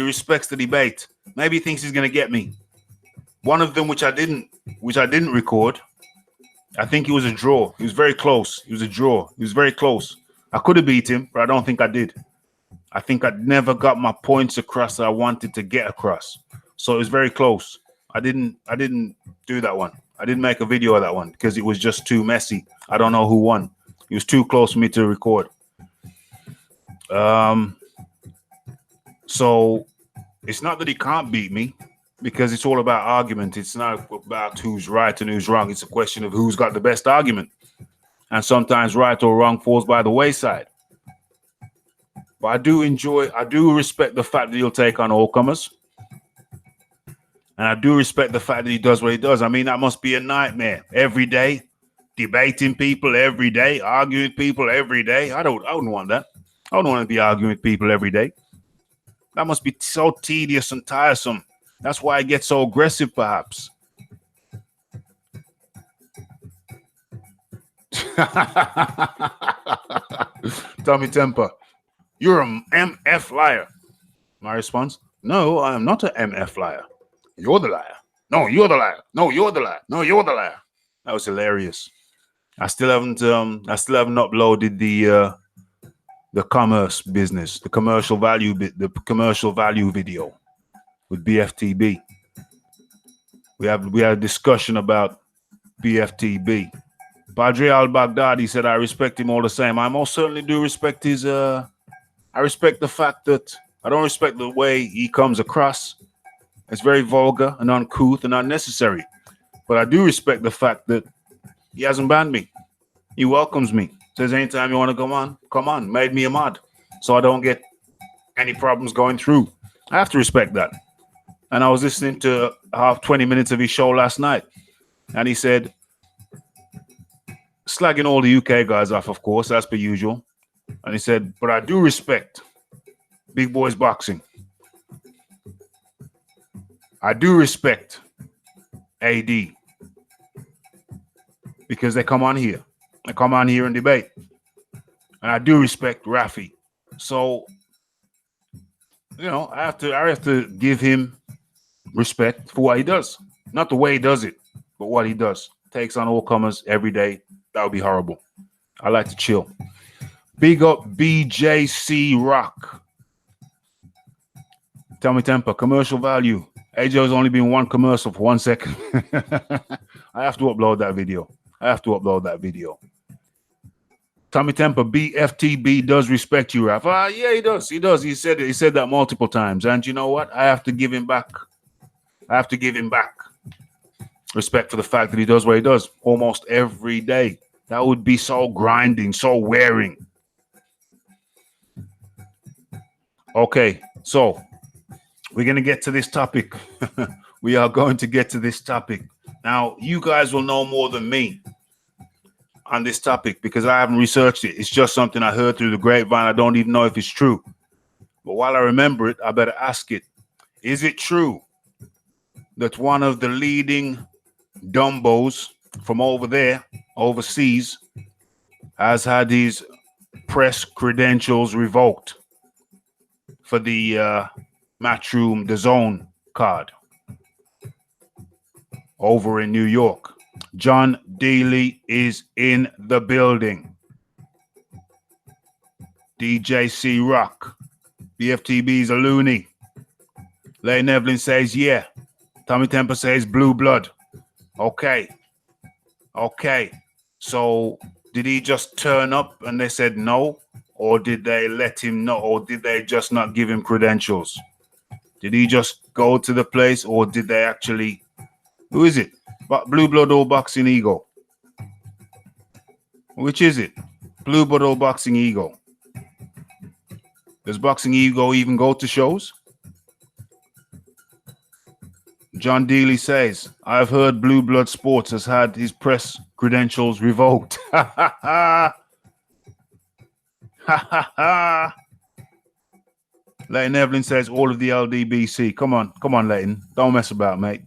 respects the debate. Maybe he thinks he's going to get me. One of them, which I didn't record. I think it was a draw. He was very close. It was a draw. He was very close. I could have beat him, but I don't think I did. I think I never got my points across that I wanted to get across. So it was very close. I didn't do that one. I didn't make a video of that one because it was just too messy. I don't know who won. It was too close for me to record. So it's not that he can't beat me because it's all about argument. It's not about who's right and who's wrong. It's a question of who's got the best argument. And sometimes right or wrong falls by the wayside. But I do respect the fact that he'll take on all comers. And I do respect the fact that he does what he does. I mean, that must be a nightmare every day, debating people every day, arguing with people every day. I wouldn't want that. I don't want to be arguing with people every day. That must be so tedious and tiresome. That's why I get so aggressive, perhaps. Tommy Temper, you're an MF liar. My response, no, I am not an MF liar. You're the liar. No, you're the liar. No, you're the liar. No, you're the liar. That was hilarious. I still haven't uploaded the commerce business, the commercial value video with BFTB. We had a discussion about BFTB. Padre al-Baghdadi said, I respect him all the same. I most certainly do respect his I respect the fact that I don't respect the way he comes across. It's very vulgar and uncouth and unnecessary. But I do respect the fact that he hasn't banned me. He welcomes me. Says anytime you want to come on. Made me a mod. So I don't get any problems going through. I have to respect that. And I was listening to 20 minutes of his show last night. And he said, slagging all the UK guys off, of course, as per usual. And he said, but I do respect Big Boys Boxing. I do respect AD because they come on here. They come on here and debate. And I do respect Raphie. So, you know, I have to give him respect for what he does. Not the way he does it, but what he does. Takes on all comers every day. That would be horrible. I like to chill. Big up BJC Rock. Tell me temper, commercial value. AJ's only been one commercial for 1 second. I have to upload that video. Tommy Temper, BFTB does respect you, Raph. Yeah, he does. He does. He said that multiple times. And you know what? I have to give him back. Respect for the fact that he does what he does almost every day. That would be so grinding, so wearing. Okay, so we're going to get to this topic. We are going to get to this topic. Now, you guys will know more than me on this topic because I haven't researched it. It's just something I heard through the grapevine. I don't even know if it's true. But while I remember it, I better ask it. Is it true that one of the leading Dumbos from over there, overseas, has had his press credentials revoked for the Matchroom DAZN card over in New York? John Daly is in the building. DJ C Rock. BFTB's a loony. Lane Evelyn says, yeah. Tommy Temper says blue blood. Okay. So did he just turn up and they said no? Or did they let him know? Or did they just not give him credentials? Did he just go to the place or did they actually... Who is it? Blue blood or boxing ego? Which is it? Blue blood or boxing ego? Does boxing ego even go to shows? John Dealey says, I've heard Blue Blood Sports has had his press credentials revoked. Leighton Evelyn says, all of the LDBC. Come on, Leighton. Don't mess about, mate.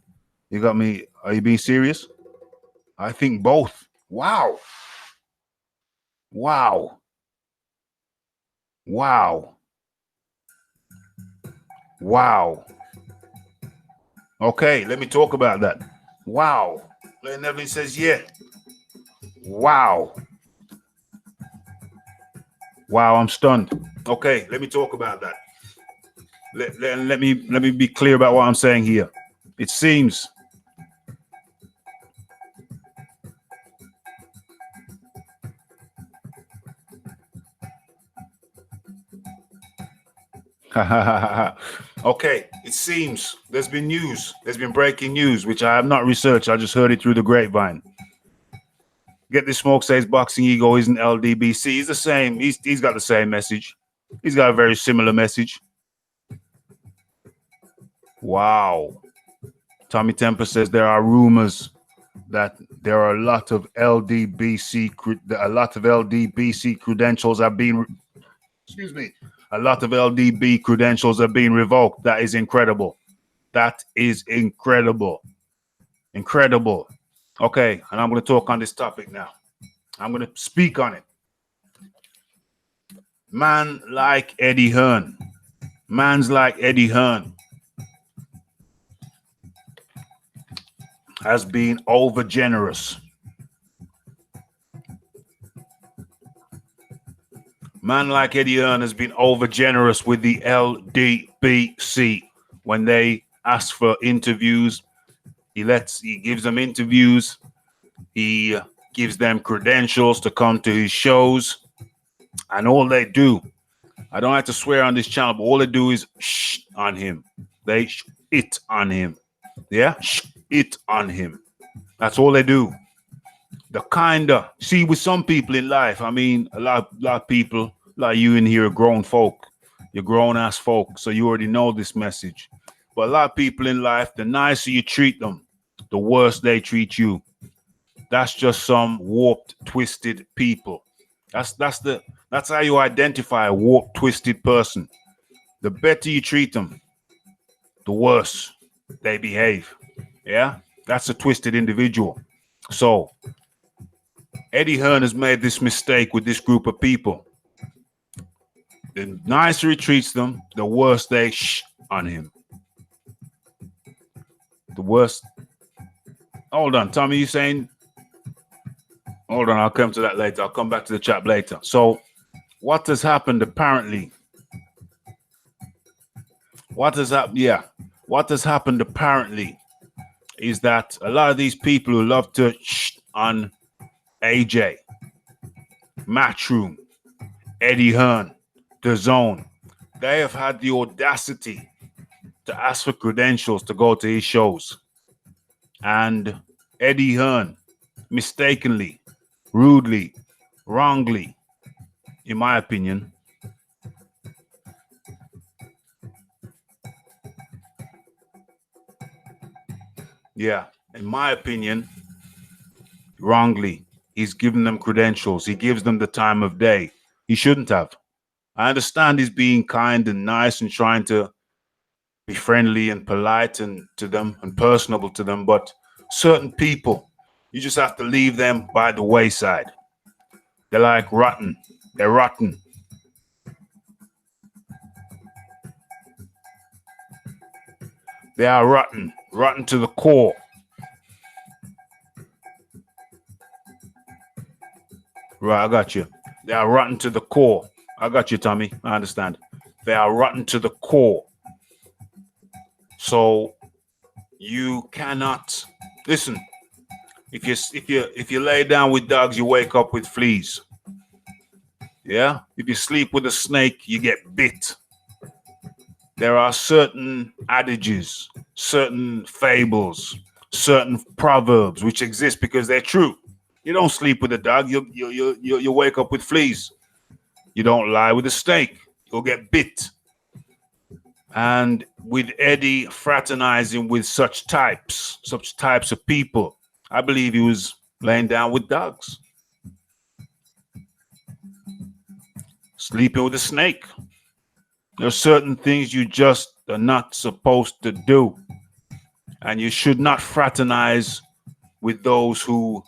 You got me. Are you being serious? I think both. Wow. Okay, let me talk about that. Wow. Leighton Evelyn says, yeah. Wow, I'm stunned. Okay, let me talk about that. Let me be clear about what I'm saying here. It seems okay, it seems there's been breaking news, which I have not researched. I just heard it through the grapevine. Get This Smoke says boxing ego isn't LDBC. He's the same. He's got the same message. He's got a very similar message. Wow. Tommy Temper says there are rumors that there are a lot of LDBC credentials have been. A lot of LDB credentials are being revoked. That is incredible. Incredible. Okay, and I'm going to talk on this topic now. I'm going to speak on it. Mans like Eddie Hearn has been over generous. Man like Eddie Hearn has been over generous with the LDBC. When they ask for interviews, he gives them interviews. He gives them credentials to come to his shows. And all they do, I don't have to swear on this channel, but all they do is shh on him. They shit on him. Yeah? Shit on him. That's all they do. See, with some people in life, I mean, a lot of people, like you in here, are grown folk. You're grown-ass folk, so you already know this message. But a lot of people in life, the nicer you treat them, the worse they treat you. That's just some warped, twisted people. That's how you identify a warped, twisted person. The better you treat them, the worse they behave. Yeah, that's a twisted individual. So Eddie Hearn has made this mistake with this group of people. The nicer he treats them, the worse they on him. The worst. Hold on, Tommy, you saying? Hold on, I'll come to that later. I'll come back to the chat later. So what has happened apparently? What has happened? Yeah. What has happened apparently is that a lot of these people who love to on AJ, Matchroom, Eddie Hearn, The Zone, they have had the audacity to ask for credentials to go to his shows. And Eddie Hearn, mistakenly, rudely, wrongly, in my opinion, wrongly, he's given them credentials. He gives them the time of day. He shouldn't have. I understand he's being kind and nice and trying to be friendly and polite and to them and personable to them, but certain people, you just have to leave them by the wayside. They're like rotten. They're rotten. They are rotten. Rotten to the core. Right, I got you. They are rotten to the core. I got you, Tommy. I understand. They are rotten to the core. So you cannot listen. If you lay down with dogs, you wake up with fleas. Yeah? If you sleep with a snake, you get bit. There are certain adages, certain fables, certain proverbs which exist because they're true. You don't sleep with a dog, you wake up with fleas. You don't lie with a snake, you'll get bit. And with Eddie fraternizing with such types of people, I believe he was laying down with dogs. Sleeping with a snake. There are certain things you just are not supposed to do. And you should not fraternize with those who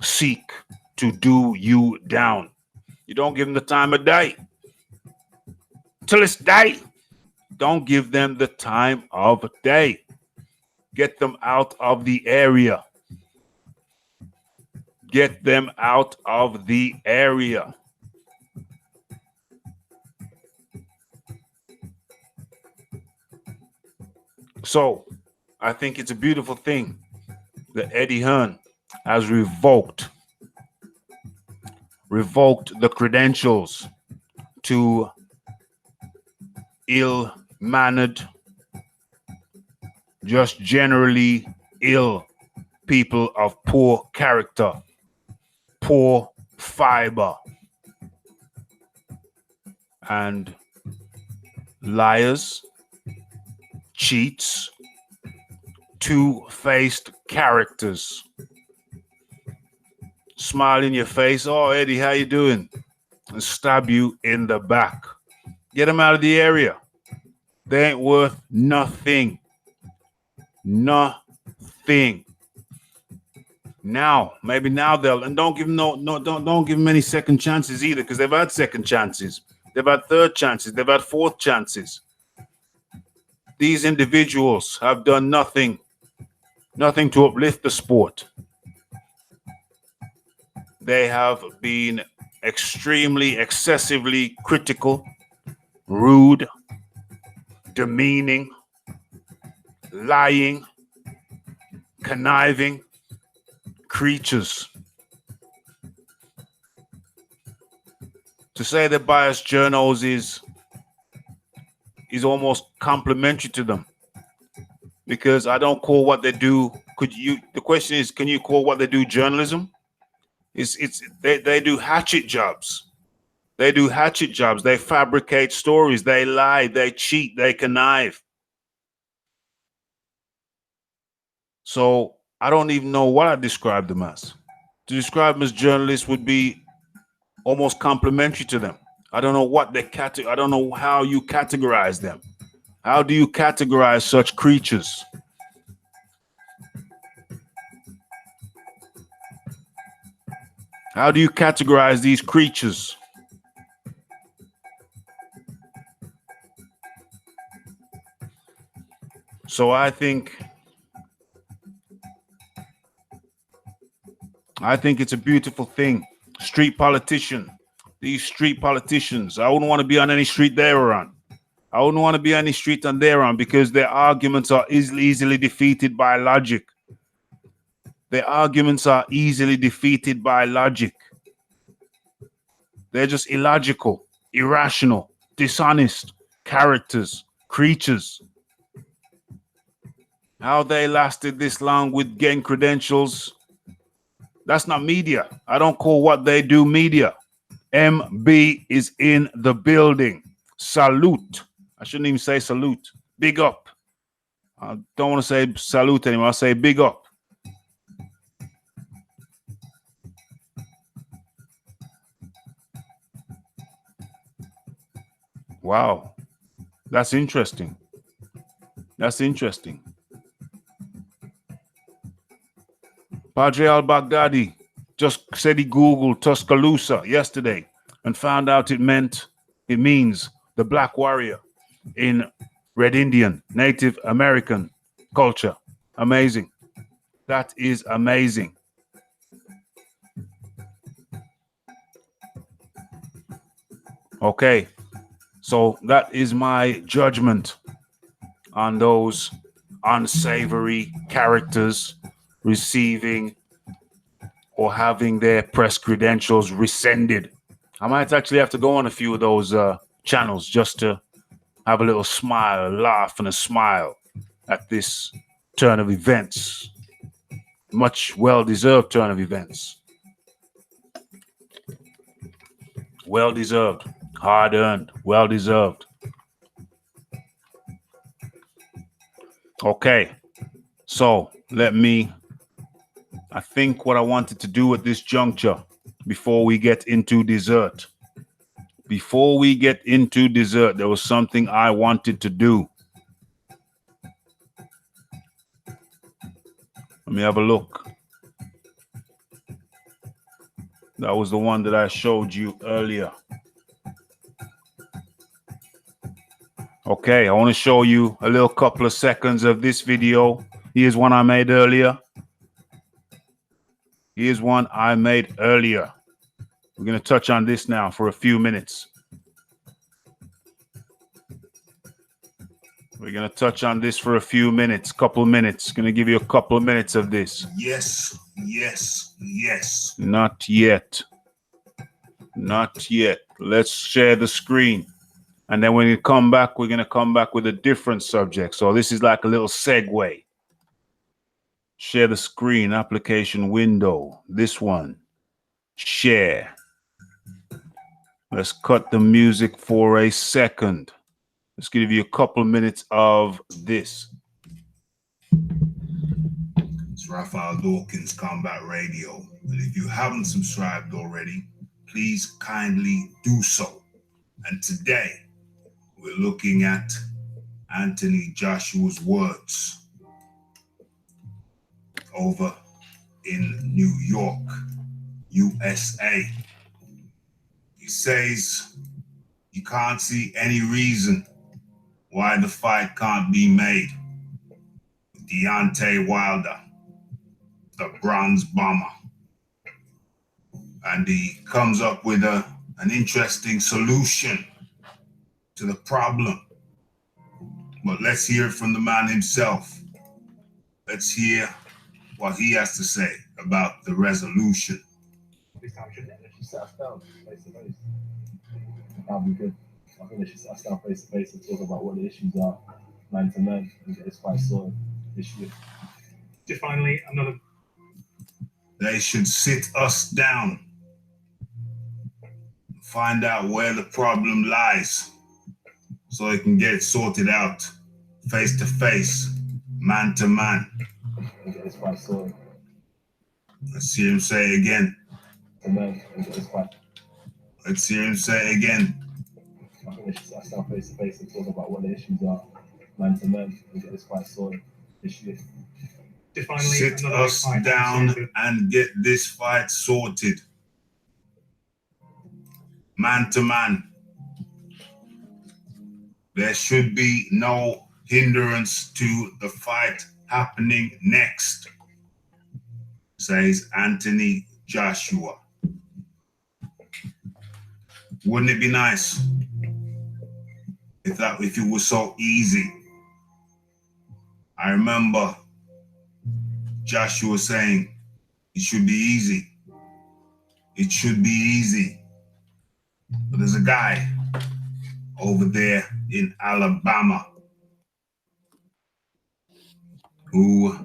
seek to do you down. You don't give them the time of day. Till it's day. Don't give them the time of day. Get them out of the area. Get them out of the area. So, I think it's a beautiful thing that Eddie Hearn has revoked the credentials to ill-mannered, just generally ill people of poor character, poor fiber, and liars, cheats, two-faced characters. Smile in your face, oh Eddie, how you doing? And stab you in the back. Get them out of the area. They ain't worth nothing. Nothing. Now, maybe now they'll, and don't give them don't give them any second chances either, because they've had second chances. They've had third chances. They've had fourth chances. These individuals have done nothing to uplift the sport. They have been extremely, excessively critical, rude, demeaning, lying, conniving creatures. To say they're biased journals is almost complimentary to them, because I don't call what they do. The question is, can you call what they do journalism? They do hatchet jobs. They do hatchet jobs. They fabricate stories. They lie. They cheat. They connive. So I don't even know what I describe them as. To describe them as journalists would be almost complimentary to them. I don't know what I don't know how you categorize them. How do you categorize such creatures? How do you categorize these creatures? So I think it's a beautiful thing. Street politician. These street politicians. I wouldn't want to be on any street they're on. I wouldn't want to be on any street on they're on because their arguments are easily defeated by logic. Their arguments are easily defeated by logic. They're just illogical, irrational, dishonest characters, creatures. How they lasted this long with getting credentials, that's not media. I don't call what they do media. MB is in the building. Salute. I shouldn't even say salute. Big up. I don't want to say salute anymore. I'll say big up. Wow. That's interesting. That's interesting. Padre al-Baghdadi just said he Googled Tuscaloosa yesterday and found out it means the black warrior in Red Indian, Native American culture. Amazing. That is amazing. Okay. So that is my judgment on those unsavory characters receiving or having their press credentials rescinded. I might actually have to go on a few of those channels just to have a little smile, a laugh and a smile at this turn of events. Much well-deserved turn of events. Well-deserved, hard-earned, well-deserved. Okay, so I think what I wanted to do at this juncture before we get into dessert. Before we get into dessert, there was something I wanted to do. Let me have a look. That was the one that I showed you earlier. Okay, I want to show you a little couple of seconds of this video. Here's one I made earlier. Here's one I made earlier. We're going to touch on this now for a few minutes. We're going to touch on this for a few minutes, couple of minutes. Going to give you a couple of minutes of this. Yes, yes, yes. Not yet. Not yet. Let's share the screen. And then when we come back, we're going to come back with a different subject. So this is like a little segue. Share the screen, application window. This one. Share. Let's cut the music for a second. Let's give you a couple of minutes of this. It's Raphael Dawkins Combat Radio. And if you haven't subscribed already, please kindly do so. And today, we're looking at Anthony Joshua's words over in New York, USA. He says you can't see any reason why the fight can't be made. Deontay Wilder, the Bronze Bomber. And he comes up with an interesting solution to the problem. But let's hear it from the man himself. Let's hear what he has to say about the resolution. This time, shouldn't they should set us down face to face? That'd be good. I think they should set us down face to face and talk about what the issues are, man to man, and get this fight sorted this year. Just finally, another. They should sit us down, find out where the problem lies, so they can get it sorted out face to face, man to man. And get this fight sorted. Let's hear him say it again. To man, and get this fight. Let's hear him say it again. I think they should set us down face to face and talk about what the issues are, man to man and get this fight sorted this year. Just finally, Sit another big us fight down obviously. and get this fight sorted. Man to man. There should be no hindrance to the fight happening next, says Anthony Joshua. Wouldn't it be nice if it was so easy? I remember Joshua saying it should be easy. It should be easy. But there's a guy over there in Alabama who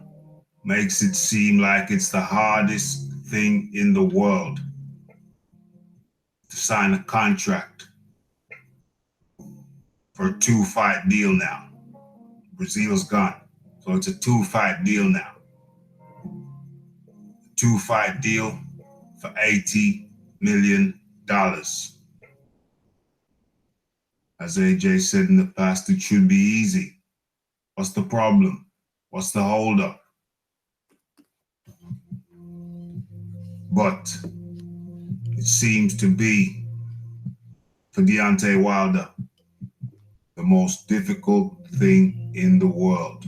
makes it seem like it's the hardest thing in the world to sign a contract for a 2-fight deal now. Brazil's gone, so it's a 2-fight deal now. 2-fight deal for $80 million. As AJ said in the past, it should be easy. What's the problem? What's the holdup? But it seems to be, for Deontay Wilder, the most difficult thing in the world.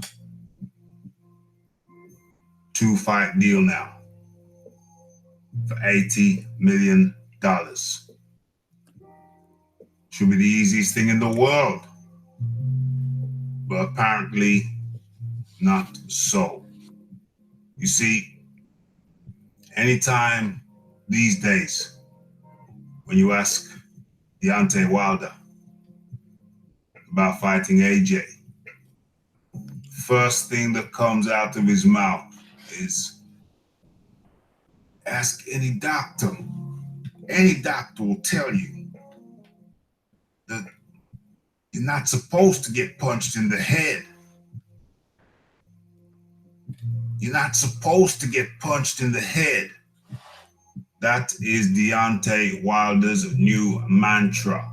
2-fight deal now for $80 million. Should be the easiest thing in the world, but apparently not so. You see, anytime these days when you ask Deontay Wilder about fighting AJ, first thing that comes out of his mouth is, ask any doctor. Any doctor will tell you that you're not supposed to get punched in the head. You're not supposed to get punched in the head. That is Deontay Wilder's new mantra.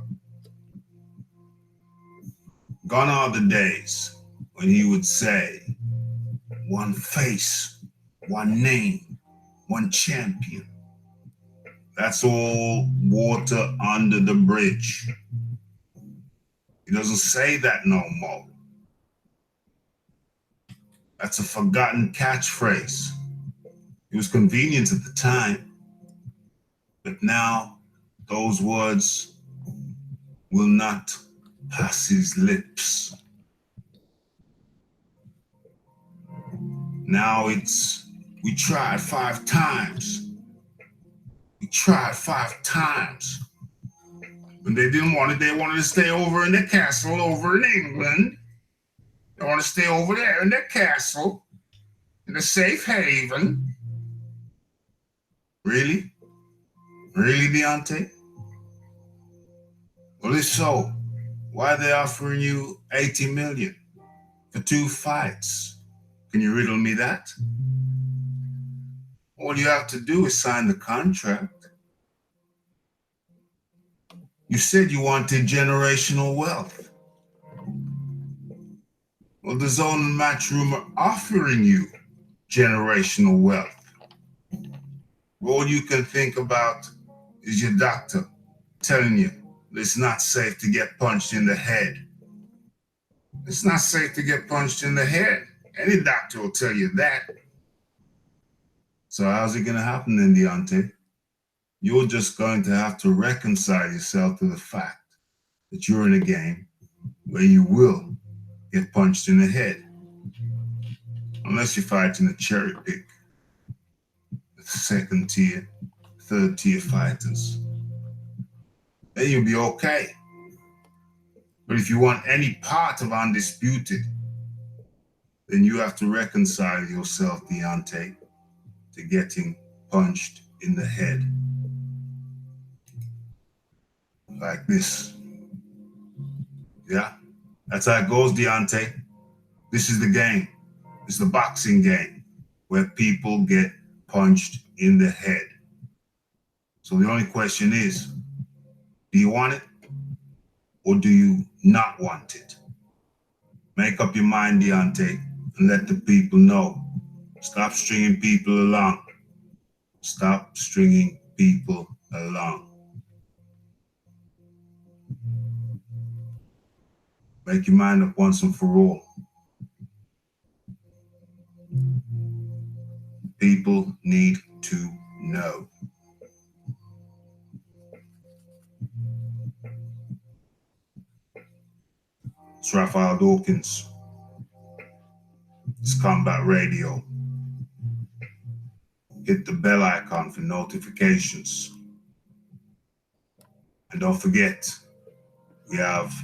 Gone are the days when he would say, one face, one name, one champion. That's all water under the bridge. He doesn't say that no more. That's a forgotten catchphrase. It was convenient at the time, but now those words will not pass his lips. Now it's, we tried 5 times. We tried 5 times. When they didn't want it, they wanted to stay over in their castle over in England. They want to stay over there in their castle, in a safe haven. Really? Really, Deontay? Well, if so, why are they offering you $80 million for 2 fights? Can you riddle me that? All you have to do is sign the contract. You said you wanted generational wealth. Well, the Zone and Matchroom are offering you generational wealth. All you can think about is your doctor telling you it's not safe to get punched in the head. It's not safe to get punched in the head. Any doctor will tell you that. So how's it going to happen then, Deontay? You're just going to have to reconcile yourself to the fact that you're in a game where you will get punched in the head. Unless you're fighting a cherry pick, the 2nd tier, 3rd tier fighters. Then you'll be okay. But if you want any part of Undisputed, then you have to reconcile yourself, Deontay, to getting punched in the head. Like this. Yeah, that's how it goes, Deontay. This is the game. It's the boxing game where people get punched in the head. So the only question is, do you want it or do you not want it? Make up your mind, Deontay, and let the people know. Stop stringing people along. Stop stringing people along. Make your mind up once and for all. People need to know. It's Raphael Dawkins. It's Combat Radio. Hit the bell icon for notifications. And don't forget, we have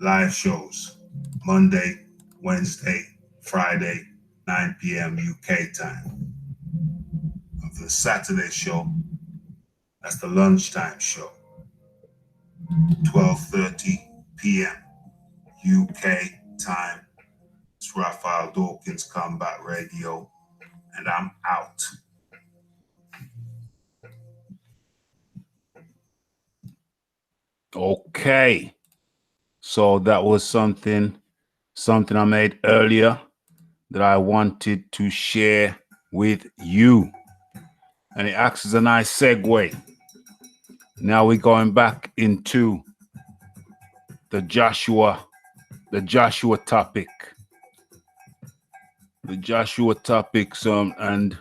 live shows Monday, Wednesday, Friday, 9 p.m. UK time. And for the Saturday show, that's the lunchtime show, 12:30 p.m. UK time. It's Raphael Dawkins Combat Radio, and I'm out. Okay. So that was something I made earlier that I wanted to share with you. And it acts as a nice segue. Now we're going back into the Joshua topic. The Joshua topics, and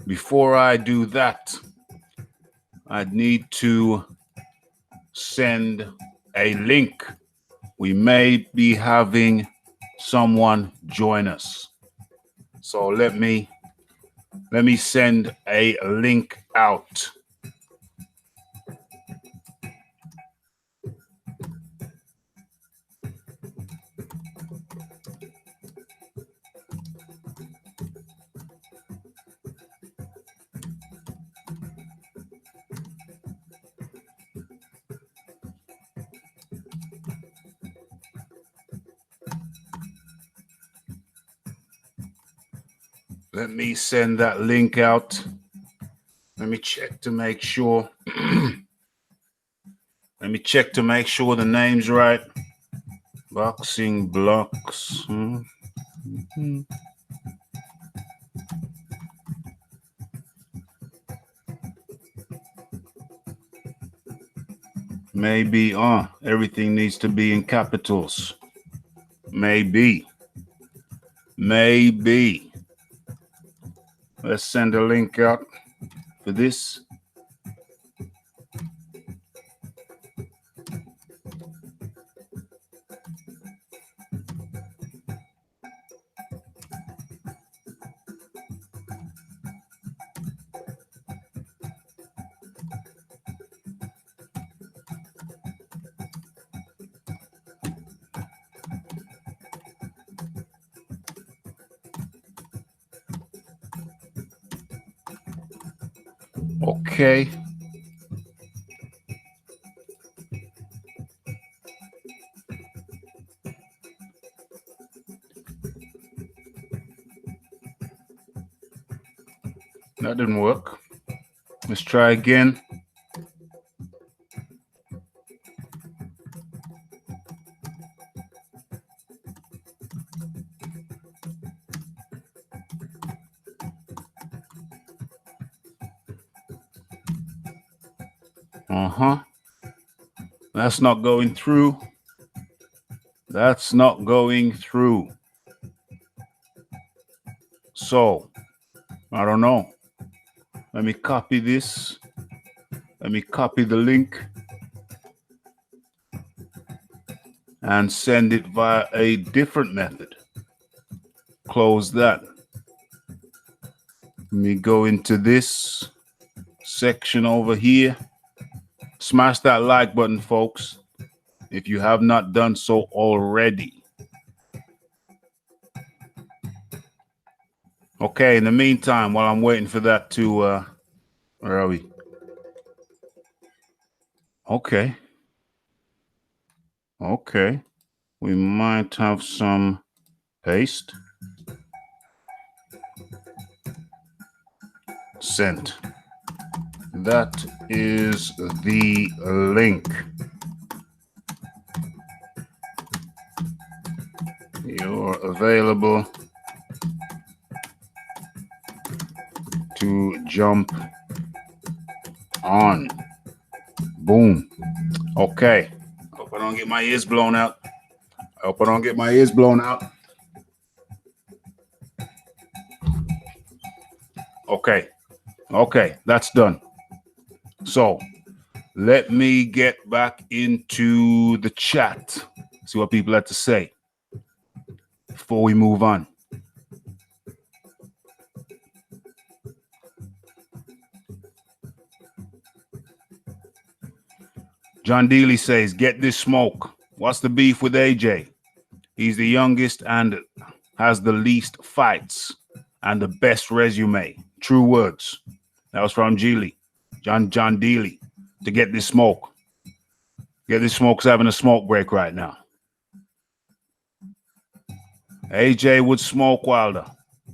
before I do that, I need to send a link. We may be having someone join us. So let me send a link out. Let me send that link out. Let me check to make sure. Let me check to make sure the name's right. Boxing blocks. Maybe everything needs to be in capitals. Maybe. Let's send a link out for this. Okay. That didn't work. Let's try again. That's not going through. That's not going through. So, I don't know. Let me copy this. Let me copy the link and send it via a different method. Close that. Let me go into this section over here. Smash that like button, folks, if you have not done so already. Okay, in the meantime, while I'm waiting for that to, where are we? Okay. We might have some paste. Sent. That is the link. you're available to jump on. Boom. Okay. Hope I don't get my ears blown out. Okay, that's done. So let me get back into the chat, see what people had to say before we move on. John Dealey says, get this smoke. What's the beef with AJ? He's the youngest and has the least fights and the best resume. True words. That was from John Dealey. To get this smoke. Get this smoke's having a smoke break right now. AJ would smoke Wilder.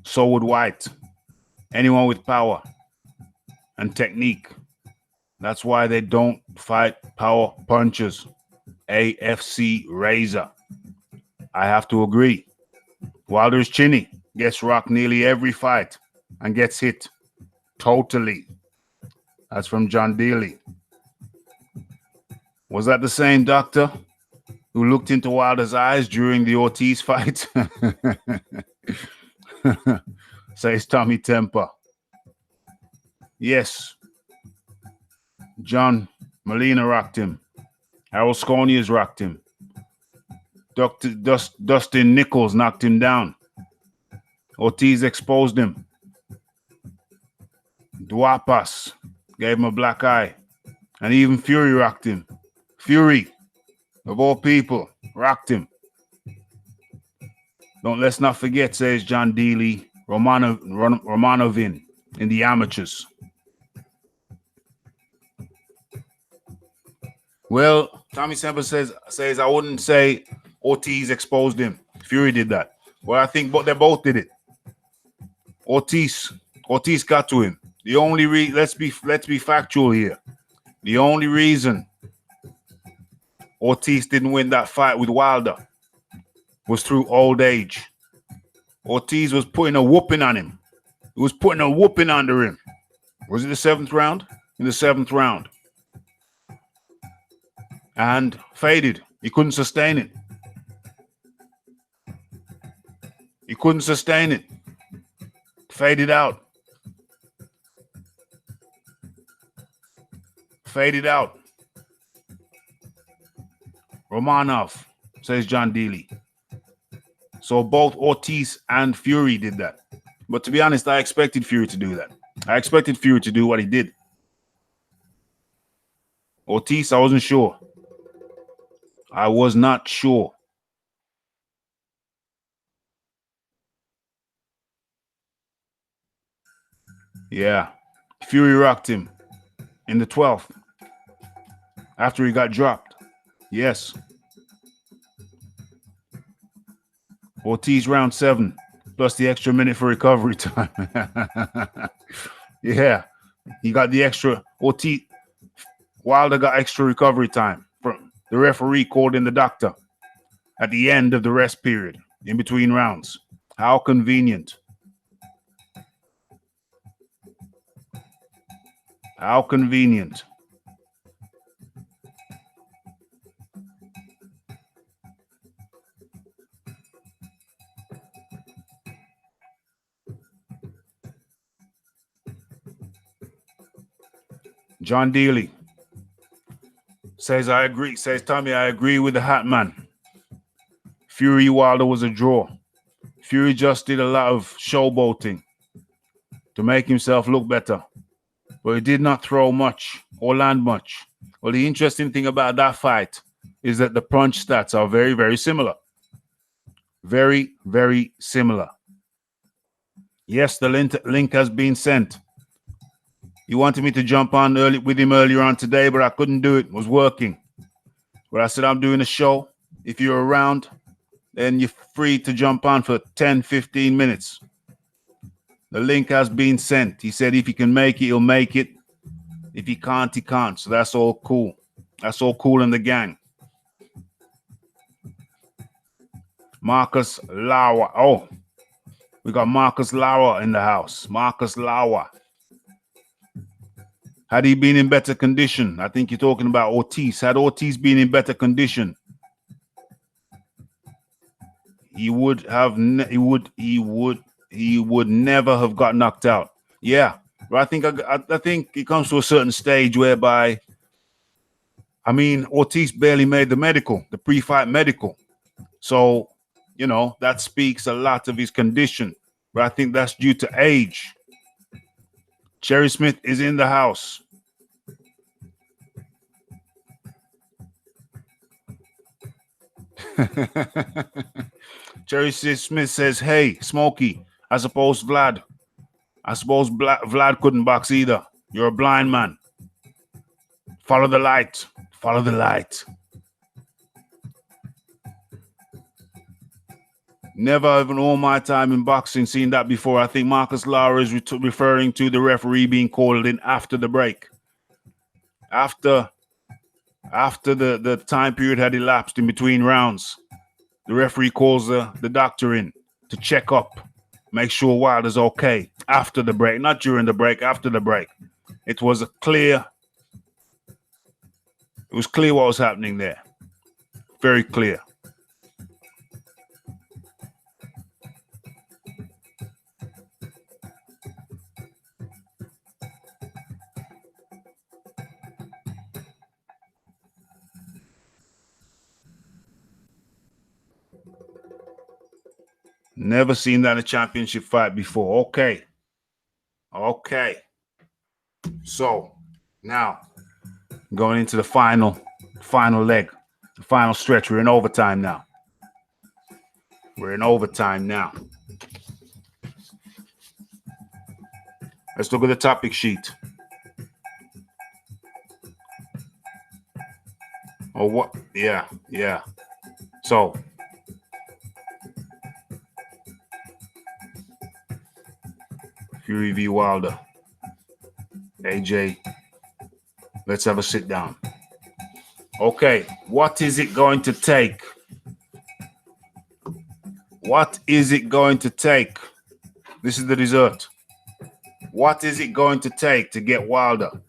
So would Whyte. Anyone with power and technique. That's why they don't fight power punchers. AFC Razor. I have to agree. Wilder's chinny. Gets rocked nearly every fight and gets hit. Totally. That's from John Dealey. Was that the same doctor who looked into Wilder's eyes during the Ortiz fight? Says Tommy Temper. Yes. John Molina rocked him. Harold Sconius rocked him. Dustin Nichols knocked him down. Ortiz exposed him. Duapas gave him a black eye. And even Fury rocked him. Fury, of all people, rocked him. Let's not forget, says John Dealey, Romanovin in the amateurs. Well, Tommy Semper says I wouldn't say Ortiz exposed him. Fury did that. Well, I think they both did it. Ortiz got to him. The only let's be factual here. The only reason Ortiz didn't win that fight with Wilder was through old age. Ortiz was putting a whooping on him. He was putting a whooping under him. Was it the 7th round? In the 7th round. And faded. He couldn't sustain it. Faded out. Romanov, says John Dealey. So both Ortiz and Fury did that. But to be honest, I expected Fury to do that. I expected Fury to do what he did. Ortiz, I wasn't sure. I was not sure. Yeah. Fury rocked him in the 12th after he got dropped. Yes. Ortiz round 7 plus the extra minute for recovery time. Yeah. He got the extra. Wilder got extra recovery time. The referee called in the doctor at the end of the rest period in between rounds. How convenient. How convenient. John Dealey says, I agree. Says, Tommy, I agree with the hat man. Fury Wilder was a draw. Fury just did a lot of showboating to make himself look better. But he did not throw much or land much. Well, the interesting thing about that fight is that the punch stats are very, very similar. Very, very similar. Yes, the link has been sent. He wanted me to jump on with him earlier on today, but I couldn't do it. It was working. But I said, I'm doing a show. If you're around, then you're free to jump on for 10, 15 minutes. The link has been sent. He said if he can make it, he'll make it. If he can't, he can't. So that's all cool. That's all cool in the gang. Marcus Lauer. Oh, we got Marcus Lauer in the house. Marcus Lauer. Had he been in better condition? I think you're talking about Ortiz. Had Ortiz been in better condition, he would have. He would never have got knocked out. Yeah, but I think it comes to a certain stage whereby, I mean, Ortiz barely made the pre-fight medical. So, you know, that speaks a lot of his condition. But I think that's due to age. Cherry Smith is in the house. Cherry Smith says, hey, Smokey, I suppose Vlad couldn't box either. You're a blind man. Follow the light. Follow the light. Never even all my time in boxing seen that before. I think Marcus Lauer is referring to the referee being called in after the break. After the time period had elapsed in between rounds, the referee calls the doctor in to check up, make sure Wilder's okay. After the break, not during the break, after the break. It was clear what was happening there. Very clear. Never seen that in a championship fight before. Okay. So now going into the final leg, the final stretch. We're in overtime now. Let's look at the topic sheet. Oh, what? Yeah. So Fury v. Wilder. AJ, let's have a sit down. Okay, what is it going to take? What is it going to take? This is the dessert. What is it going to take to get Wilder?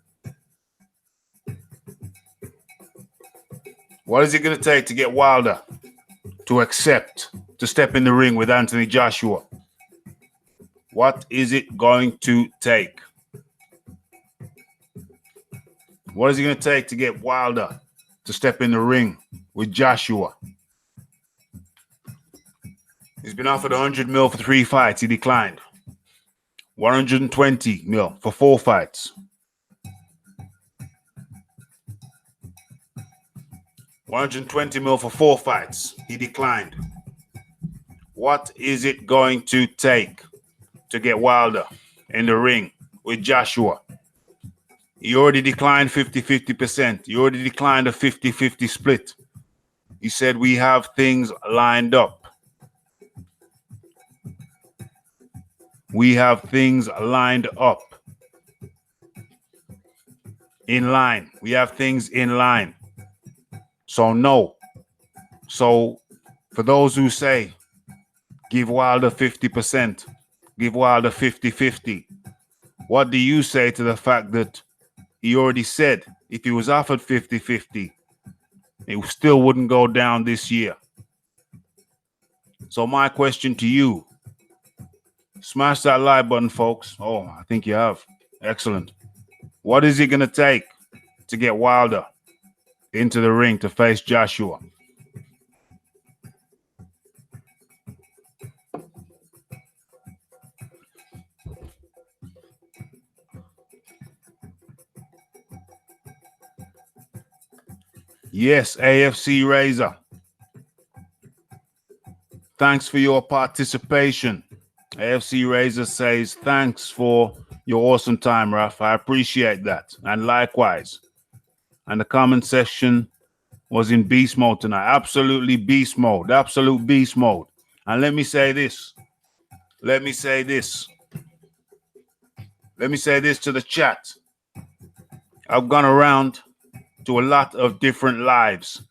What is it going to take to get Wilder to accept to step in the ring with Anthony Joshua? What is it going to take? What is it going to take to get Wilder to step in the ring with Joshua? He's been offered 100 mil for 3 fights. He declined. 120 mil for 4 fights. 120 mil for 4 fights. He declined. What is it going to take to get Wilder in the ring with Joshua? He already declined 50-50%. He already declined a 50-50 split. He said we have things lined up. We have things lined up. In line. We have things in line. So no. So for those who say, give Wilder 50%, give Wilder 50-50, what do you say to the fact that he already said if he was offered 50-50, it still wouldn't go down this year? So my question to you, smash that like button, folks. Oh, I think you have. Excellent. What is it going to take to get Wilder into the ring to face Joshua? Yes, AFC Razor. Thanks for your participation. AFC Razor says, thanks for your awesome time, Raph. I appreciate that. And likewise. And the comment section was in beast mode tonight. Absolutely beast mode. Absolute beast mode. And let me say this. Let me say this to the chat. I've gone around to a lot of different lives.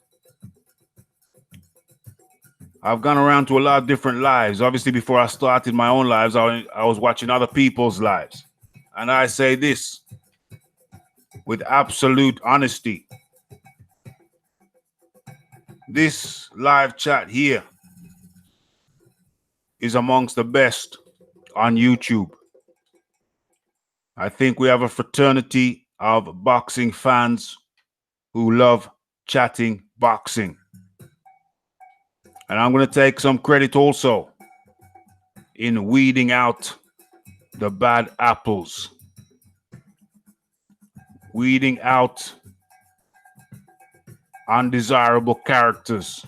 I've gone around to a lot of different lives. Obviously, before I started my own lives, I was watching other people's lives. And I say this with absolute honesty. This live chat here is amongst the best on YouTube. I think we have a fraternity of boxing fans who love chatting boxing. And I'm going to take some credit also in weeding out the bad apples, weeding out undesirable characters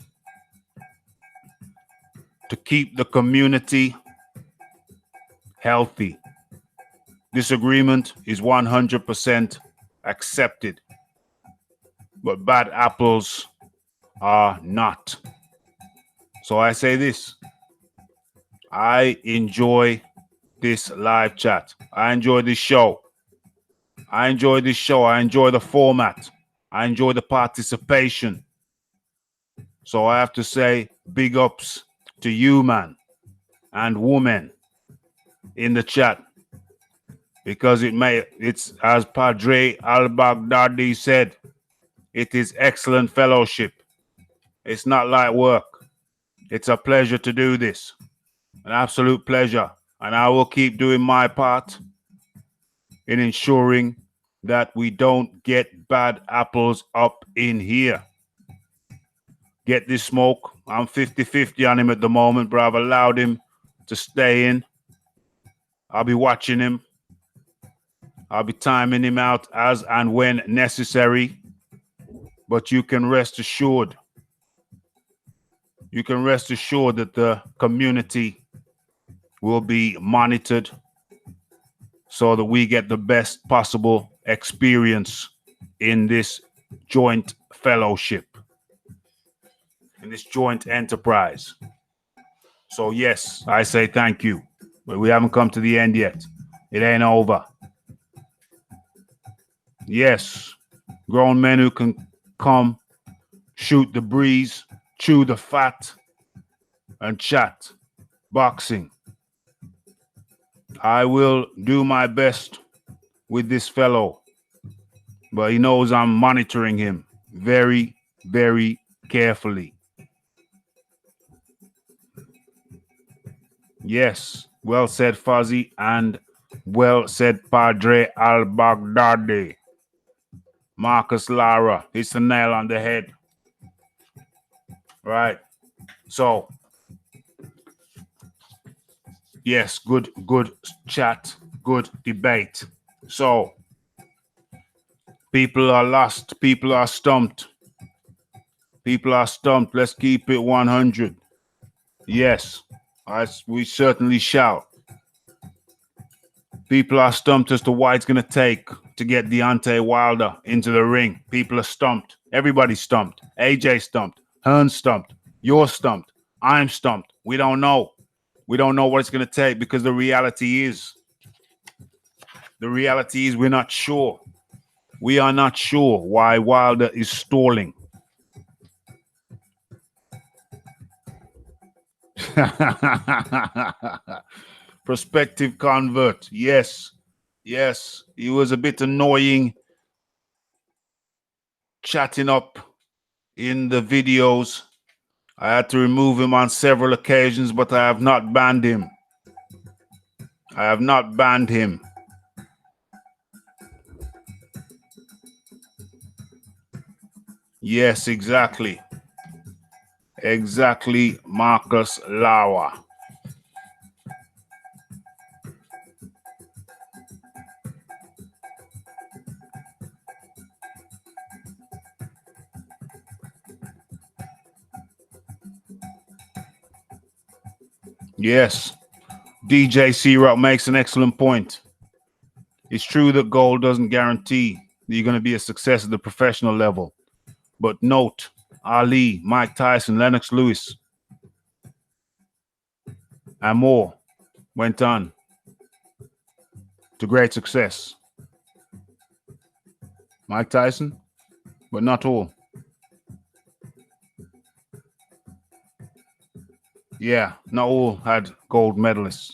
to keep the community healthy. Disagreement is 100% accepted, but bad apples are not. So I say this. I enjoy this live chat. I enjoy this show. I enjoy this show. I enjoy the format. I enjoy the participation. So I have to say big ups to you, man, and woman in the chat. Because it's as Padre al-Baghdadi said, it is excellent fellowship. It's not like work. It's a pleasure to do this. An absolute pleasure. And I will keep doing my part in ensuring that we don't get bad apples up in here. Get this smoke. I'm 50-50 on him at the moment, but I've allowed him to stay in. I'll be watching him. I'll be timing him out as and when necessary. But you can rest assured. You can rest assured that the community will be monitored so that we get the best possible experience in this joint fellowship, in this joint enterprise. So yes, I say thank you, but we haven't come to the end yet. It ain't over. Yes, grown men who can come, shoot the breeze, chew the fat, and chat boxing. I will do my best with this fellow, but he knows I'm monitoring him very, very carefully. Yes, well said, Fuzzy, and well said, Padre al-Baghdadi. Marcus Lara, hits the nail on the head. Right. So, yes, good chat, good debate. So, people are lost, people are stumped. People are stumped. Let's keep it 100. Yes, we certainly shall. People are stumped as to why it's going to take to get Deontay Wilder into the ring. People are stumped. Everybody's stumped. AJ stumped. Hearn stumped. You're stumped. I'm stumped. We don't know. We don't know what it's going to take because the reality is we're not sure. We are not sure why Wilder is stalling. Prospective convert. Yes. Yes. He was a bit annoying chatting up in the videos. I had to remove him on several occasions, but I have not banned him. I have not banned him. Yes, exactly. Exactly, Marcus Lauer. Yes. DJ C-Rock makes an excellent point. It's true that gold doesn't guarantee that you're going to be a success at the professional level. But note, Ali, Mike Tyson, Lennox Lewis, and more went on to great success. Mike Tyson, but not all. Yeah, not all had gold medalists.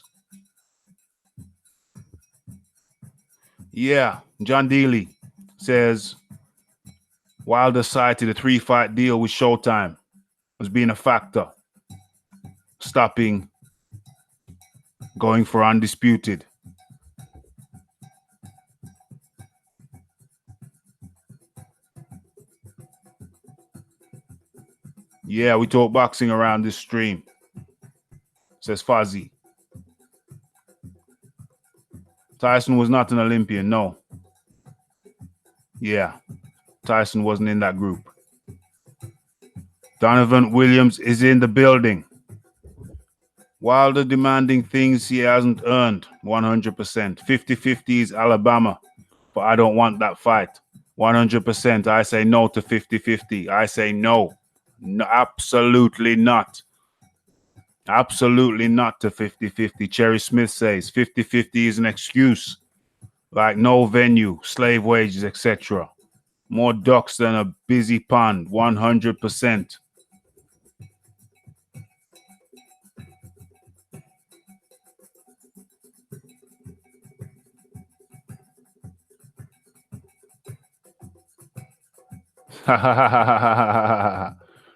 Yeah, John Dealey says Wilder cited a 3-fight deal with Showtime as being a factor stopping going for undisputed. Yeah, we talk boxing around this stream, says Fuzzy. Tyson was not an Olympian, no. Yeah, Tyson wasn't in that group. Donovan Williams is in the building. Wilder demanding things he hasn't earned, 100%. 50-50 is Alabama, but I don't want that fight. 100%. I say no to 50-50. I say no. No, absolutely not. Absolutely not to 50-50. Cherry Smith says 50-50 is an excuse. Like no venue, slave wages, etc. More ducks than a busy pond, 100%.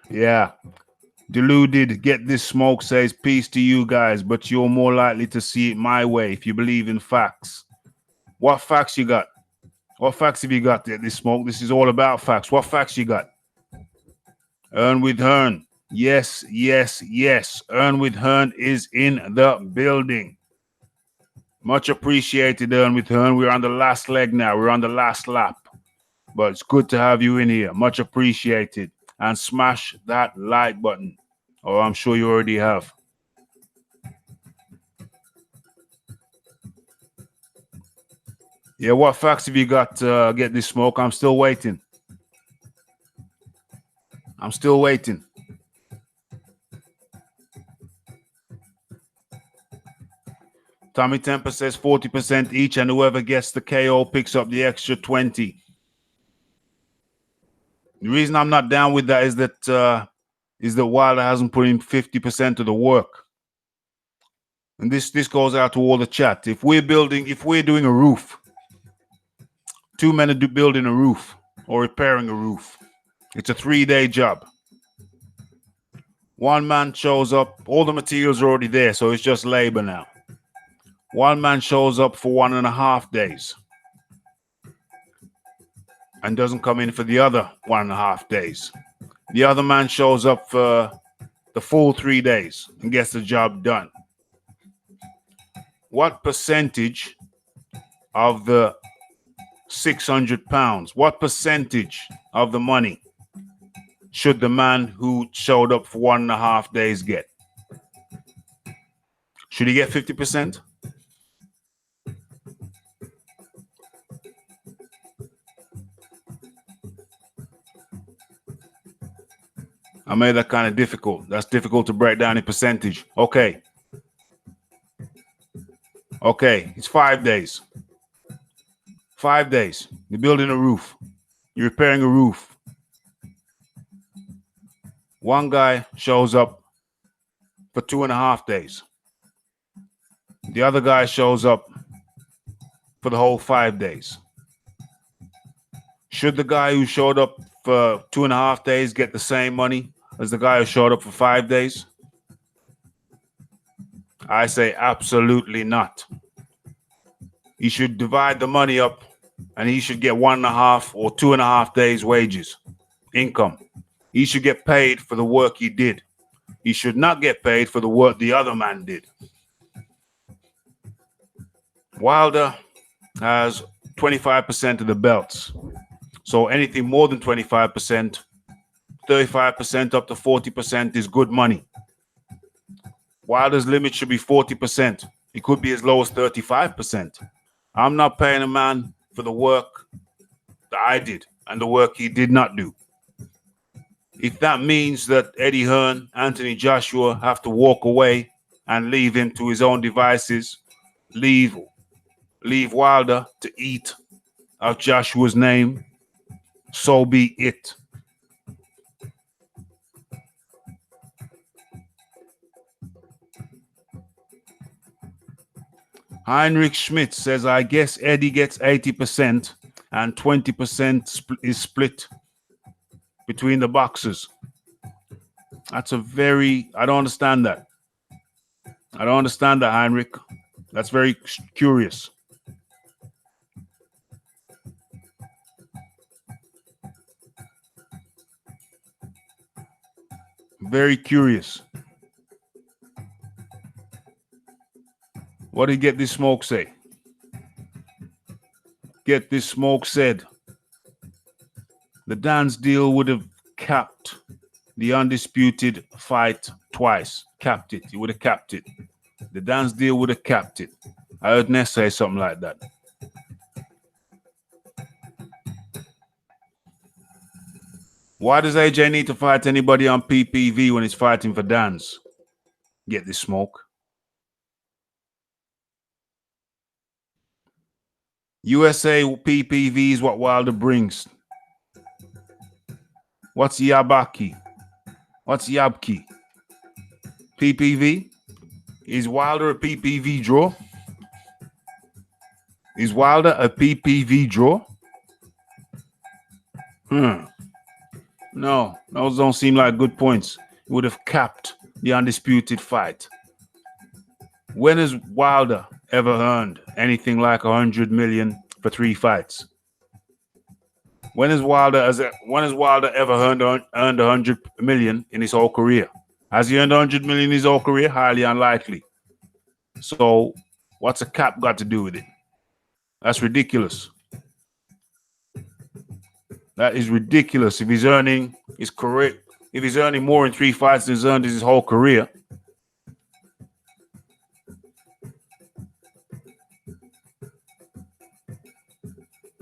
Yeah. Deluded, get this smoke says peace to you guys, but you're more likely to see it my way if you believe in facts. What facts you got? What facts have you got there, this smoke? This is all about facts. What facts you got? Earn with Hearn. Yes, yes, yes. Earn with Hearn is in the building. Much appreciated, Earn with Hearn. We're on the last leg now. We're on the last lap. But it's good to have you in here. Much appreciated. And smash that like button. Or I'm sure you already have. Yeah, what facts have you got to get this smoke? I'm still waiting. I'm still waiting. Tommy Temper says 40% each, and whoever gets the KO picks up the extra 20. The reason I'm not down with that is that Wilder hasn't put in 50% of the work. And this goes out to all the chat. If we're doing a roof, two men are building a roof or repairing a roof. It's a 3-day job. One man shows up, all the materials are already there, so it's just labor now. One man shows up for 1.5 days and doesn't come in for the other 1.5 days. The other man shows up for the full 3 days and gets the job done. What percentage of the 600 pounds, what percentage of the money should the man who showed up for 1.5 days get? Should he get 50%? I made that kind of difficult. That's difficult to break down in percentage. Okay. Okay, it's 5 days. 5 days. You're building a roof. You're repairing a roof. One guy shows up for 2.5 days. The other guy shows up for the whole 5 days. Should the guy who showed up for 2.5 days get the same money as the guy who showed up for 5 days? I say absolutely not. He should divide the money up and he should get 1.5 or 2.5 days wages, income. He should get paid for the work he did. He should not get paid for the work the other man did. Wilder has 25% of the belts. So anything more than 25%, 35% up to 40% is good money. Wilder's limit should be 40%. It could be as low as 35%. I'm not paying a man for the work that I did and the work he did not do. If that means that Eddie Hearn, Anthony Joshua have to walk away and leave him to his own devices, leave Wilder to eat out Joshua's name, so be it. Heinrich Schmidt says, I guess Eddie gets 80% and 20% is split between the boxers. That's a very, I don't understand that. I don't understand that, Heinrich. That's very curious. Very curious. What did Get This Smoke say? Get This Smoke said the dance deal would have capped the undisputed fight twice. Capped it. He would have capped it. The dance deal would have capped it. I heard Ness say something like that. Why does AJ need to fight anybody on PPV when he's fighting for Dan's? Get This Smoke. USA PPV is what Wilder brings. What's Yabaki? What's Yabki? PPV? Is Wilder a PPV draw? Is Wilder a PPV draw? No, those don't seem like good points. It would have capped the undisputed fight. When has Wilder ever earned anything like 100 million for 3 fights? When has Wilder ever earned 100 million in his whole career? Has he earned 100 million in his whole career? Highly unlikely. So what's a cap got to do with it? That's ridiculous. That is ridiculous. If he's earning his career, if he's earning more in 3 fights than he's earned his whole career.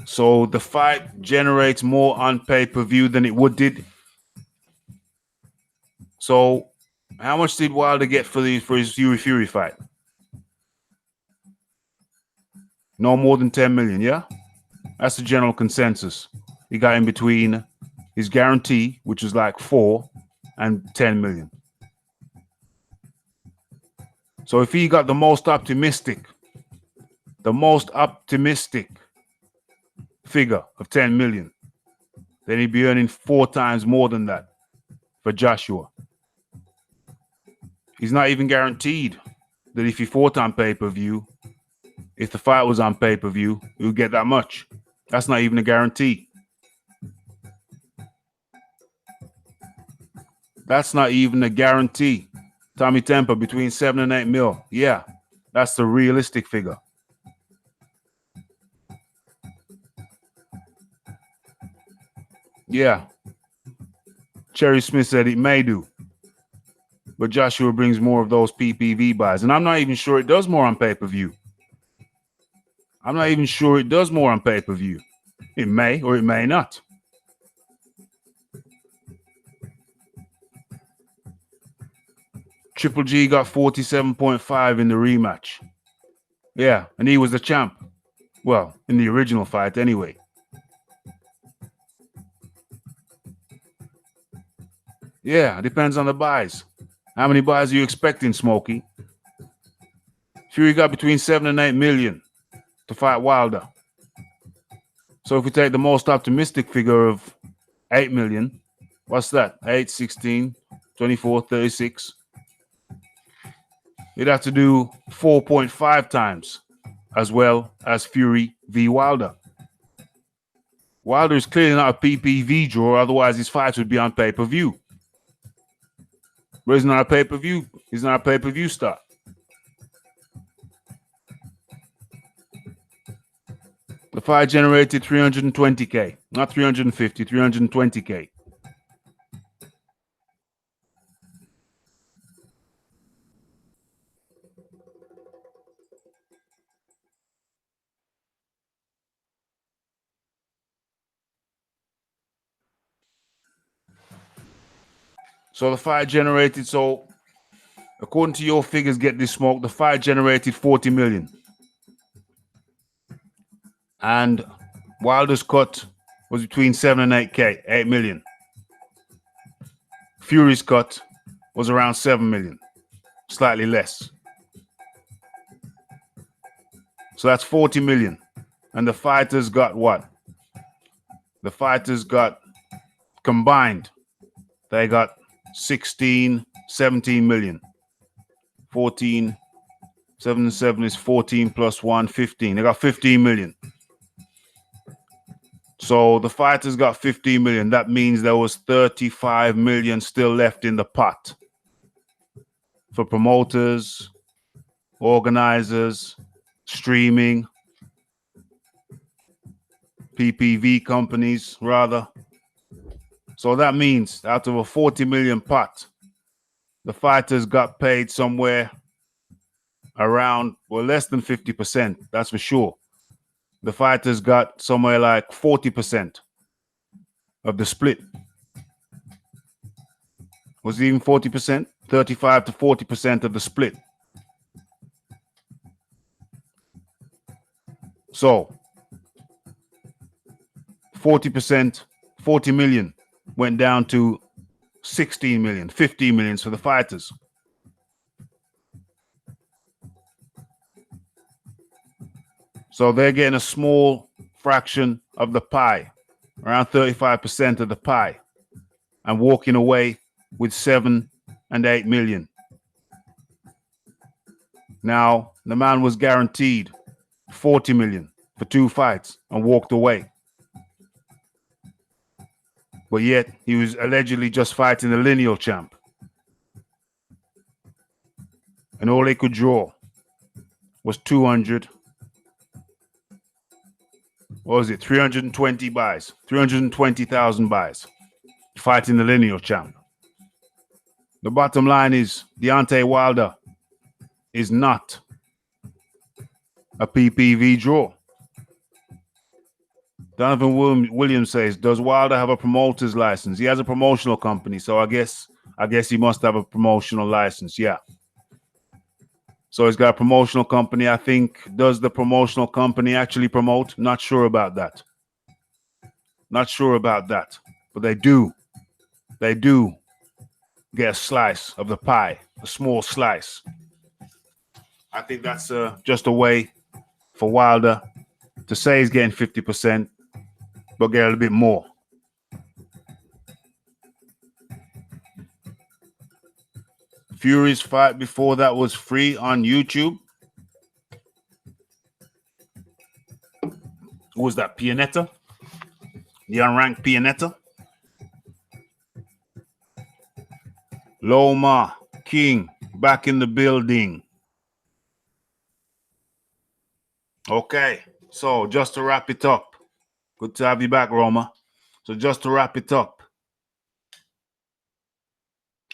So the fight generates more on pay-per-view than it would did. So how much did Wilder get for his Fury fight? No more than 10 million, yeah? That's the general consensus. He got in between his guarantee, which was like 4 and 10 million. So if he got the most optimistic figure of 10 million, then he'd be earning 4 times more than that for Joshua. He's not even guaranteed that if he fought on pay-per-view, if the fight was on pay-per-view, he would get that much. That's not even a guarantee. That's not even a guarantee. Tommy Temper, between 7 and 8 mil. Yeah, that's the realistic figure. Yeah. Cherry Smith said it may do. But Joshua brings more of those PPV buys. And I'm not even sure it does more on pay-per-view. I'm not even sure it does more on pay-per-view. It may or it may not. Triple G got 47.5 in the rematch. Yeah, and he was the champ. Well, in the original fight anyway. Yeah, depends on the buys. How many buys are you expecting, Smokey? Fury got between 7 and 8 million to fight Wilder. So if we take the most optimistic figure of 8 million, what's that? 8, 16, 24, 36. You'd have to do 4.5 times as well as Fury v. Wilder. Wilder is clearly not a PPV draw, otherwise his fights would be on pay-per-view. But he's not a pay-per-view. He's not a pay-per-view star. The fight generated 320K, not 350, 320K. So the fight generated, so according to your figures, Get This Smoke, the fight generated 40 million. And Wilder's cut was between 7 and 8K, 8 million. Fury's cut was around 7 million, slightly less. So that's 40 million. And the fighters got what? The fighters got combined. They got 16, 17 million. 14, 7 and 7 is 14 plus 1, 15. They got 15 million. So the fighters got 15 million. That means there was 35 million still left in the pot for promoters, organizers, streaming, PPV companies, rather. So that means out of a 40 million pot, the fighters got paid somewhere around, well, less than 50%, that's for sure. The fighters got somewhere like 40% of the split. Was it even 40%? 35 to 40% of the split. So 40%, 40 million went down to 16 million, 15 million for the fighters. So they're getting a small fraction of the pie, around 35% of the pie, and walking away with 7 and 8 million. Now, the man was guaranteed 40 million for 2 fights and walked away. But yet, he was allegedly just fighting the lineal champ. And all they could draw was 200. What was it? 320 buys. 320,000 buys. Fighting the lineal champ. The bottom line is Deontay Wilder is not a PPV draw. Donovan Williams says, does Wilder have a promoter's license? He has a promotional company, so I guess he must have a promotional license, yeah. So he's got a promotional company. I think, does the promotional company actually promote? Not sure about that. Not sure about that. But they do get a slice of the pie, a small slice. I think that's just a way for Wilder to say he's getting 50%, but get a little bit more. Fury's fight before that was free on YouTube. Who was that? Pianetta? The unranked Pianetta? Loma King back in the building. Okay, so just to wrap it up. Good to have you back, Roma. So just to wrap it up.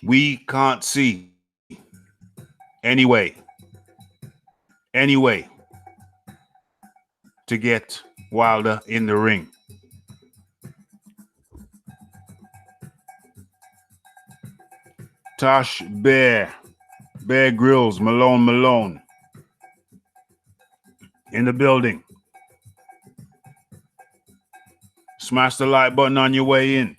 We can't see any way to get Wilder in the ring. Tosh Bear Grylls, Malone in the building. Smash the like button on your way in.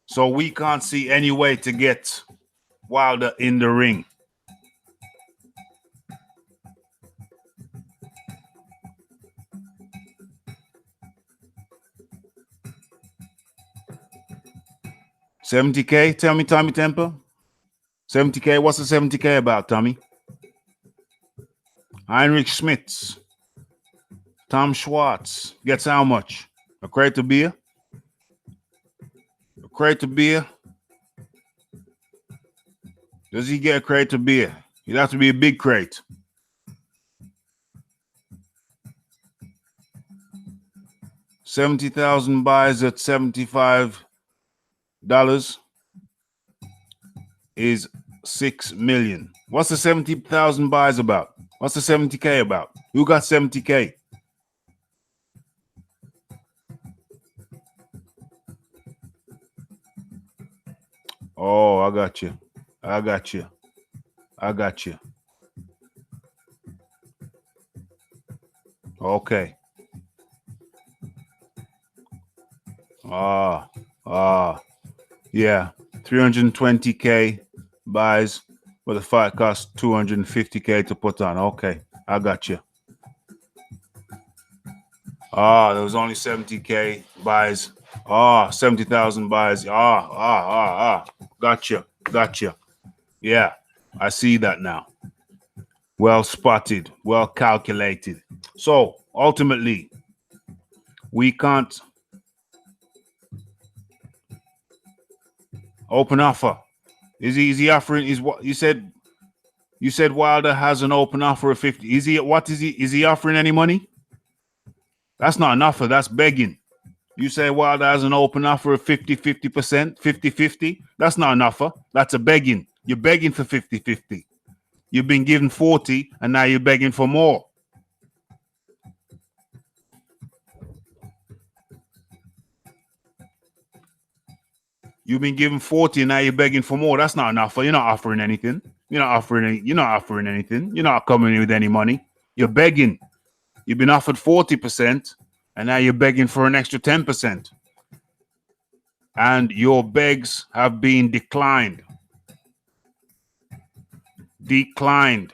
So we can't see any way to get Wilder in the ring. $70K? Tell me, Tommy Temper. $70K? What's the $70K about, Tommy? Heinrich Schmitz. Tom Schwartz gets how much? A crate of beer? A crate of beer? Does he get a crate of beer? It'd have to be a big crate. $70,000 buys at $75 is $6 million. What's the 70,000 buys about? What's the 70K about? Who got 70K? Oh, I got you. Okay. Yeah. 320K buys, but the fight costs 250K to put on. Okay, I got you. There was only 70K buys. 70,000 buys. Gotcha. Yeah, I see that now. Well spotted, well calculated. So ultimately, we can't open offer. Is he offering? Is what you said? You said Wilder has an open offer of 50. Is he? What is he? Is he offering any money? That's not an offer. That's begging. You say Wilder has an open offer of 50%, 50-50. That's not an offer. That's a begging. You're begging for 50-50. You've been given 40 and now you're begging for more. You've been given 40 and now you're begging for more. That's not an offer. You're not offering anything. You're not offering anything. You're not coming in with any money. You're begging. You've been offered 40% and now you're begging for an extra 10%. And your begs have been declined. Declined.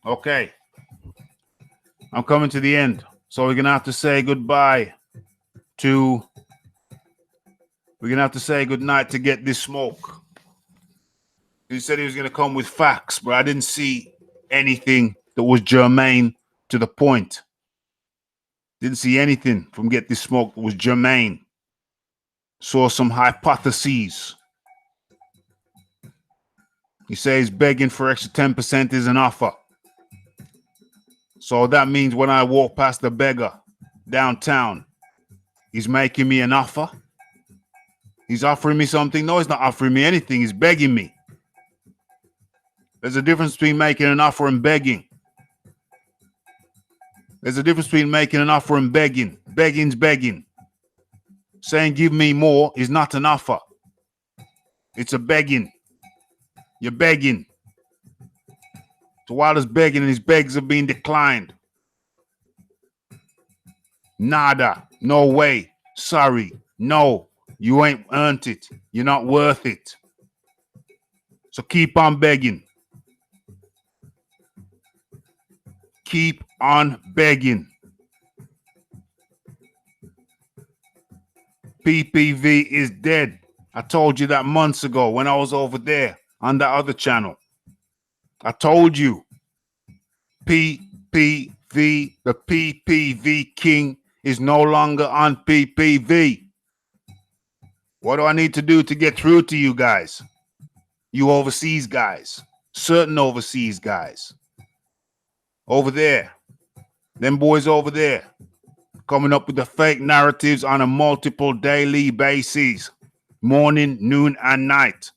Okay. I'm coming to the end. So we're going to have to say goodbye to... We're going to have to say goodnight to Get This Smoke. He said he was going to come with facts, but I didn't see anything that was germane to the point. Didn't see anything from Get This Smoke that was germane. Saw some hypotheses. He says begging for extra 10% is an offer. So that means when I walk past the beggar downtown, he's making me an offer. He's offering me something. No, he's not offering me anything. He's begging me. There's a difference between making an offer and begging. There's a difference between making an offer and begging. Begging's begging. Saying give me more is not an offer. It's a begging. You're begging. So Wilder's begging and his begs are being declined. Nada. No way. Sorry. No. You ain't earned it. You're not worth it. So keep on begging. Keep on begging. PPV is dead. I told you that months ago when I was over there on that other channel. I told you. PPV, the PPV king is no longer on PPV. What do I need to do to get through to you guys? You overseas guys. Certain overseas guys. Over there. Them boys over there. Coming up with the fake narratives on a multiple daily basis. Morning, noon, and night.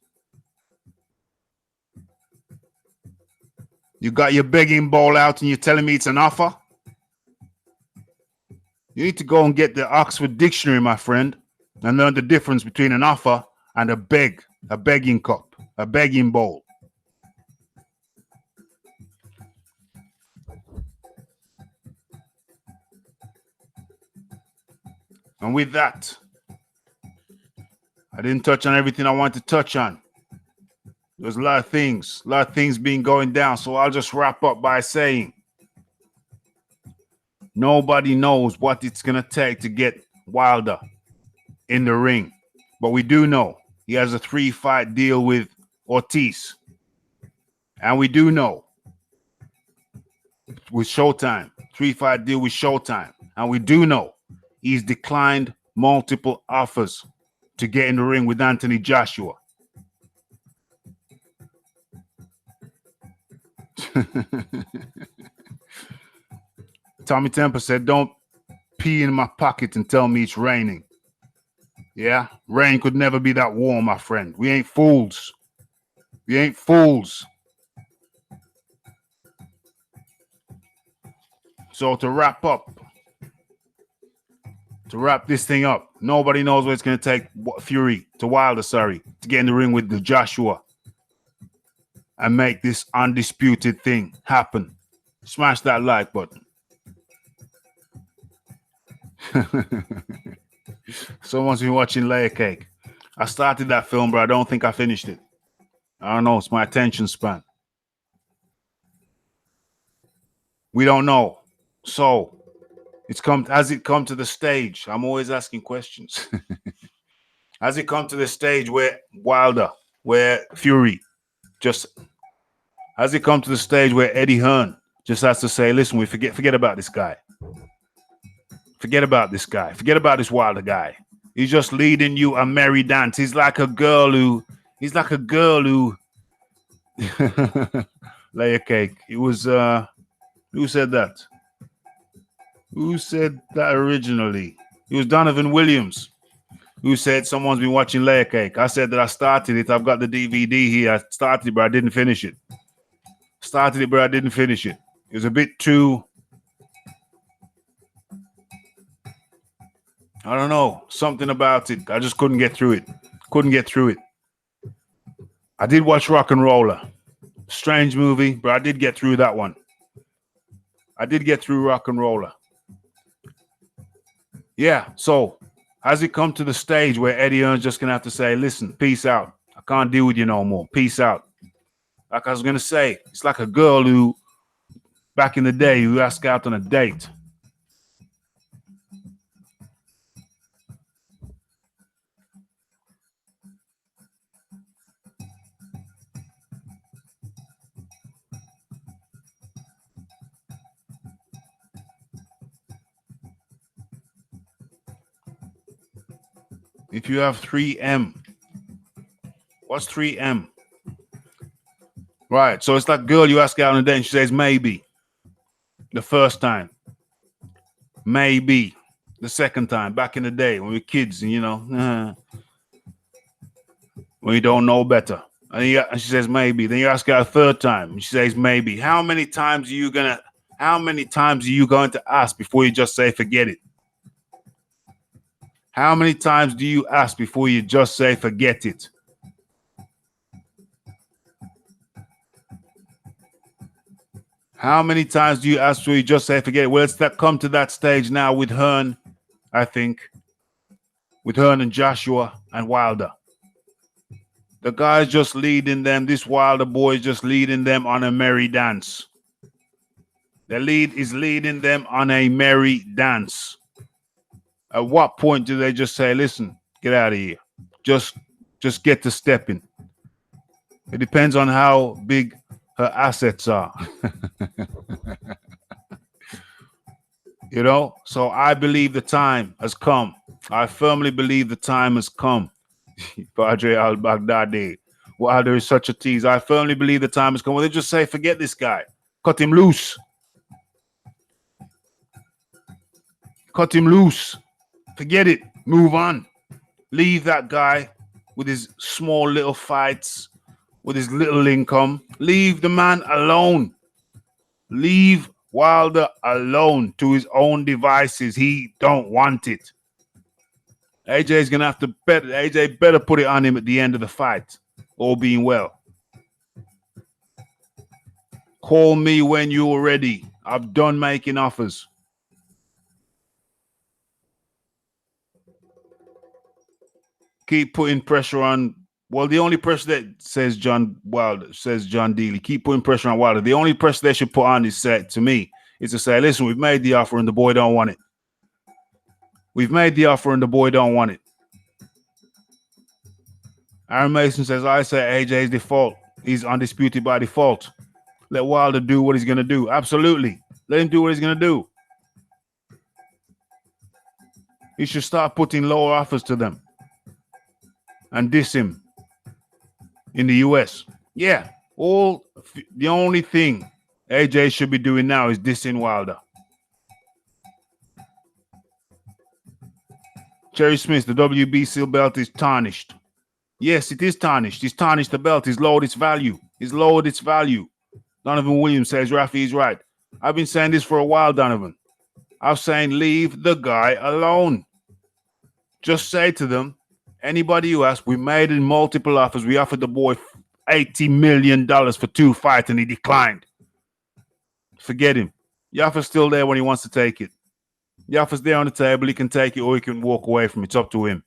You got your begging bowl out and you're telling me it's an offer? You need to go and get the Oxford Dictionary, my friend, and learn the difference between an offer and a begging cup, a begging bowl. And with that, I didn't touch on everything I wanted to touch on. There's a lot of things being going down. So I'll just wrap up by saying, nobody knows what it's going to take to get Wilder in the ring. But we do know he has a 3-fight deal with Ortiz. And we do know with Showtime, 3-fight deal with Showtime. And we do know he's declined multiple offers to get in the ring with Anthony Joshua. Tommy Temper said, don't pee in my pocket and tell me it's raining. Yeah, rain could never be that warm, my friend. We ain't fools. We ain't fools. So to wrap this thing up, nobody knows what it's going to take Wilder, to get in the ring with the Joshua and make this undisputed thing happen. Smash that like button. Someone's been watching Layer Cake. I started that film, but I don't think I finished it. I don't know. It's my attention span. We don't know. So has it come to the stage? I'm always asking questions. Has it come to the stage where Wilder, where Fury, has it come to the stage where Eddie Hearn just has to say, listen, we forget about this guy. Forget about this guy. Forget about this Wilder guy. He's just leading you a merry dance. He's like a girl who lay a cake. It was who said that? Who said that originally? It was Donovan Williams who said someone's been watching Layer Cake. I said that I started it. I've got the DVD here. I started it, but I didn't finish it. It was a bit too, I don't know, something about it. I just couldn't get through it. I did watch Rock and Roller. Strange movie, but I did get through that one. I did get through Rock and Roller. Yeah, so has it come to the stage where Eddie Hearn's just going to have to say, listen, peace out. I can't deal with you no more. Peace out. Like I was going to say, it's like a girl who, back in the day, who asked out on a date. If you have 3M, what's 3M? Right, so it's like girl you ask out on a date and she says maybe. The first time. Maybe. The second time, back in the day when we were kids and, you know, when you don't know better. And she says maybe. Then you ask her a third time and she says maybe. How many times are you going to ask before you just say forget it? How many times do you ask before you just say forget it? How many times do you ask before you just say forget it? Well, it's come to that stage now with Hearn, I think. With Hearn and Joshua and Wilder. The guy's just leading them. This Wilder boy is just leading them on a merry dance. The lead is leading them on a merry dance. At what point do they just say, listen, get out of here. Just get to stepping. It depends on how big her assets are. You know, so I believe the time has come. I firmly believe the time has come. Padre al-Baghdadi. Wilder is such a tease. I firmly believe the time has come. Well, they just say, forget this guy. Cut him loose. Cut him loose. Forget it. Move on. Leave that guy with his small little fights, with his little income. Leave the man alone. Leave Wilder alone to his own devices. He don't want it. AJ's gonna have to bet. AJ better put it on him at the end of the fight, all being well. Call me when you're ready. I've done making offers. Keep putting pressure on. Well, the only pressure that says John Dealey, keep putting pressure on Wilder. The only pressure they should put on is to say, listen, we've made the offer and the boy don't want it. We've made the offer and the boy don't want it. Aaron Mason says, I say AJ's default. He's undisputed by default. Let Wilder do what he's going to do. Absolutely. Let him do what he's going to do. He should start putting lower offers to them and diss him in the US. Yeah. The only thing AJ should be doing now is dissing Wilder. Cherry Smith, the WBC belt is tarnished. Yes, it is tarnished. He's tarnished the belt. He's lowered its value. Donovan Williams says Raphie is right. I've been saying this for a while, Donovan. I'm saying leave the guy alone. Just say to them, anybody who asks, we made in multiple offers. We offered the boy $80 million for 2 fights and he declined. Forget him. The offer's still there when he wants to take it. The offer's there on the table. He can take it or he can walk away from it. It's up to him.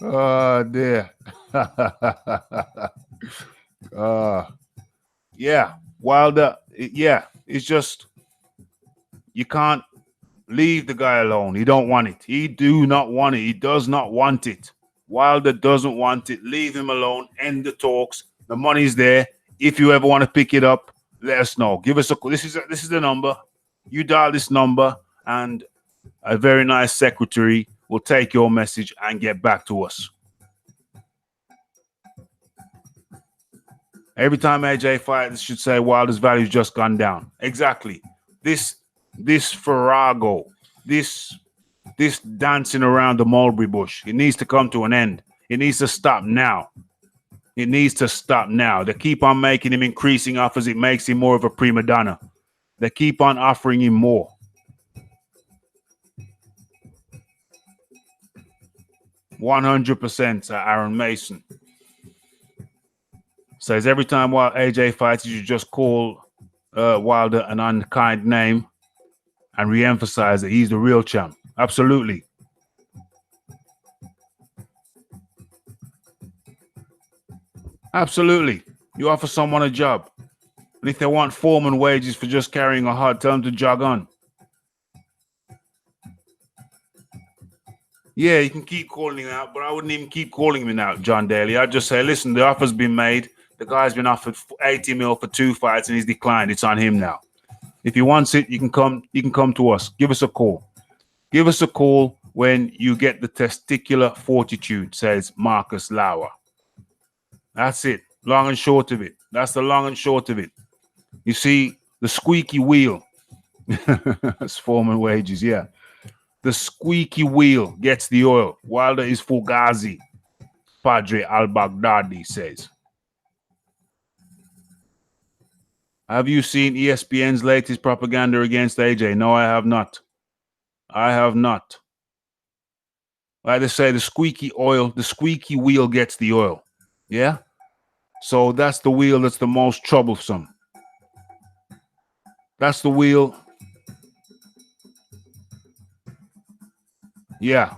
Oh dear. Yeah, Wilder. Yeah, it's just you can't leave the guy alone. He don't want it. He do not want it. He does not want it. Wilder doesn't want it. Leave him alone. End the talks. The money's there. If you ever want to pick it up, let us know. Give us a call. This is the number. You dial this number, and a very nice secretary will take your message and get back to us. Every time AJ fights, should say Wilder's value's just gone down. Exactly. This farrago, this dancing around the mulberry bush, it needs to come to an end. It needs to stop now. It needs to stop now. They keep on making him increasing offers. It makes him more of a prima donna. They keep on offering him more. %100%, Aaron Mason says every time while AJ fights, you should just call Wilder an unkind name and re-emphasize that he's the real champ. Absolutely. Absolutely. You offer someone a job, and if they want foreman wages for just carrying a hod, tell them to jog on. Yeah, you can keep calling him out, but I wouldn't even keep calling him out, John Daly. I'd just say, listen, the offer's been made. The guy's been offered 80 mil for 2 fights, and he's declined. It's on him now. If he wants it, you can come to us. Give us a call. Give us a call when you get the testicular fortitude, says Marcus Lauer. That's it. Long and short of it. That's the long and short of it. You see, the squeaky wheel. That's foreman wages, yeah. The squeaky wheel gets the oil. Wilder is Fugazi, Padre al-Baghdadi says. Have you seen ESPN's latest propaganda against AJ? No, I have not. I have not. Like they say, the squeaky wheel gets the oil. Yeah? So that's the wheel that's the most troublesome. That's the wheel. Yeah.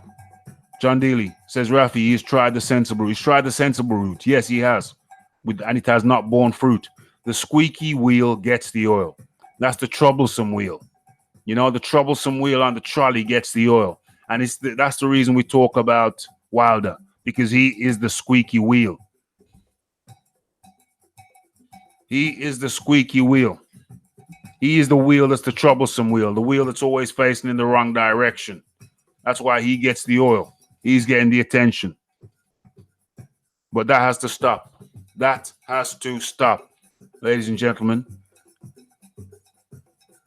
John Daly says, Raphie, he's tried the sensible route. He's tried the sensible route. Yes, he has. And it has not borne fruit. The squeaky wheel gets the oil. That's the troublesome wheel. You know, the troublesome wheel on the trolley gets the oil. And that's the reason we talk about Wilder, because he is the squeaky wheel. He is the squeaky wheel. He is the wheel that's the troublesome wheel, the wheel that's always facing in the wrong direction. That's why he gets the oil. He's getting the attention. But that has to stop. That has to stop, ladies and gentlemen.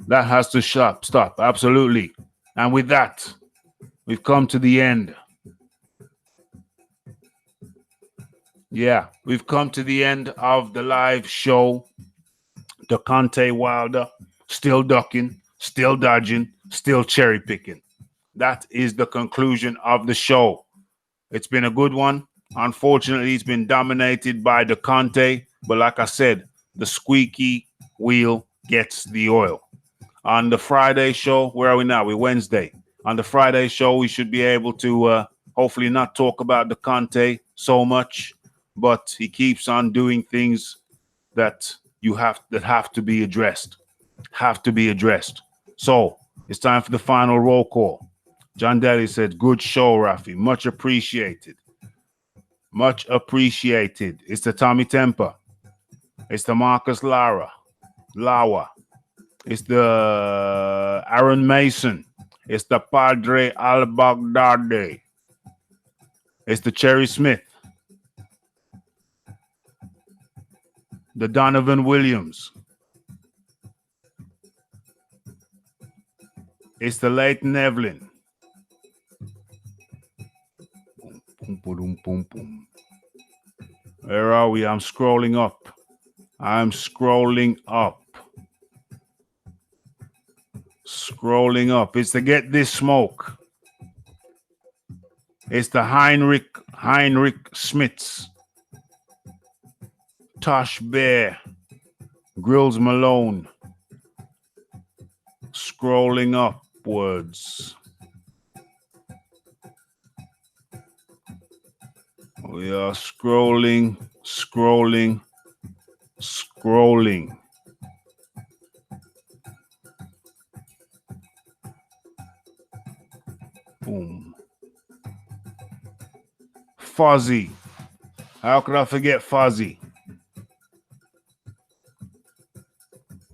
That has to stop. Absolutely. And with that, we've come to the end. Yeah, we've come to the end of the live show. Deontay Wilder, still ducking, still dodging, still cherry picking. That is the conclusion of the show. It's been a good one. Unfortunately, it's been dominated by Deontay, but like I said, the squeaky wheel gets the oil. On the Friday show, where are we now? We're Wednesday. On the Friday show, we should be able to hopefully not talk about Deontay so much, but he keeps on doing things that have to be addressed. Have to be addressed. So it's time for the final roll call. John Daly said, good show, Raphie. Much appreciated. Much appreciated. It's the Tommy Temper. It's the Marcus Lauer. It's the Aaron Mason. It's the Padre al-Baghdadi. It's the Cherry Smith. The Donovan Williams. It's the Leighton Evelyn. Boom, boom, boom. Where are we? I'm scrolling up. Scrolling up. It's the Get This Smoke. It's the Heinrich Smits. Tosh Bear. Grills Malone. Scrolling upwards. We are scrolling, scrolling, scrolling. Boom. Fuzzy. How could I forget Fuzzy?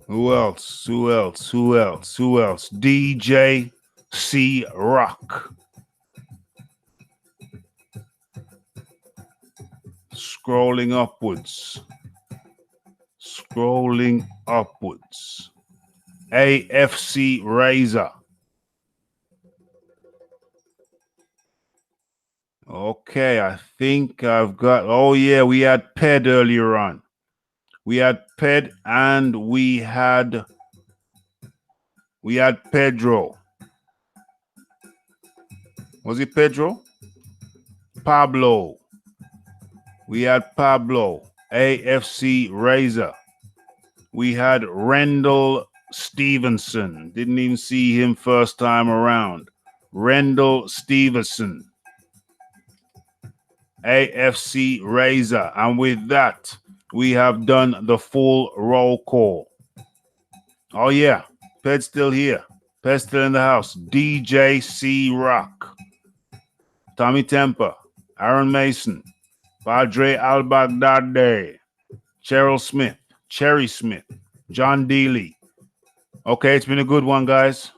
Who else? Who else? Who else? Who else? DJ C Rock. Scrolling upwards. Scrolling upwards. AFC Razor. Okay, I think I've got. Oh, yeah, we had Ped earlier on. We had Ped and we had Pedro. Was it Pedro? Pablo. We had Pablo, AFC Razor. We had Rendell Stevenson. Didn't even see him first time around. Rendell Stevenson, AFC Razor. And with that, we have done the full roll call. Oh, yeah. Ped's still here. Ped's still in the house. DJ C Rock. Tommy Temper. Aaron Mason. Padre Al-Baghdadi. Cheryl Smith. Cherry Smith. John Dealey. Okay, it's been a good one, guys.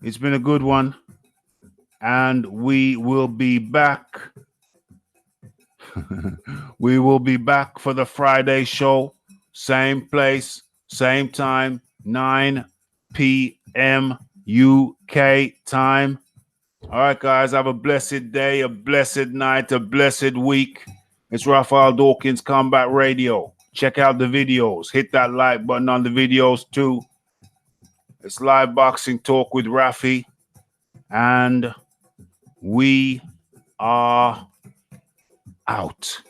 It's been a good one. And we will be back. We will be back for the Friday show. Same place, same time, 9 p.m. UK time. All right, guys, have a blessed day, a blessed night, a blessed week. It's Raphael Dawkins Combat Radio. Check out the videos. Hit that like button on the videos, too. It's live boxing talk with Raphie. And we are out.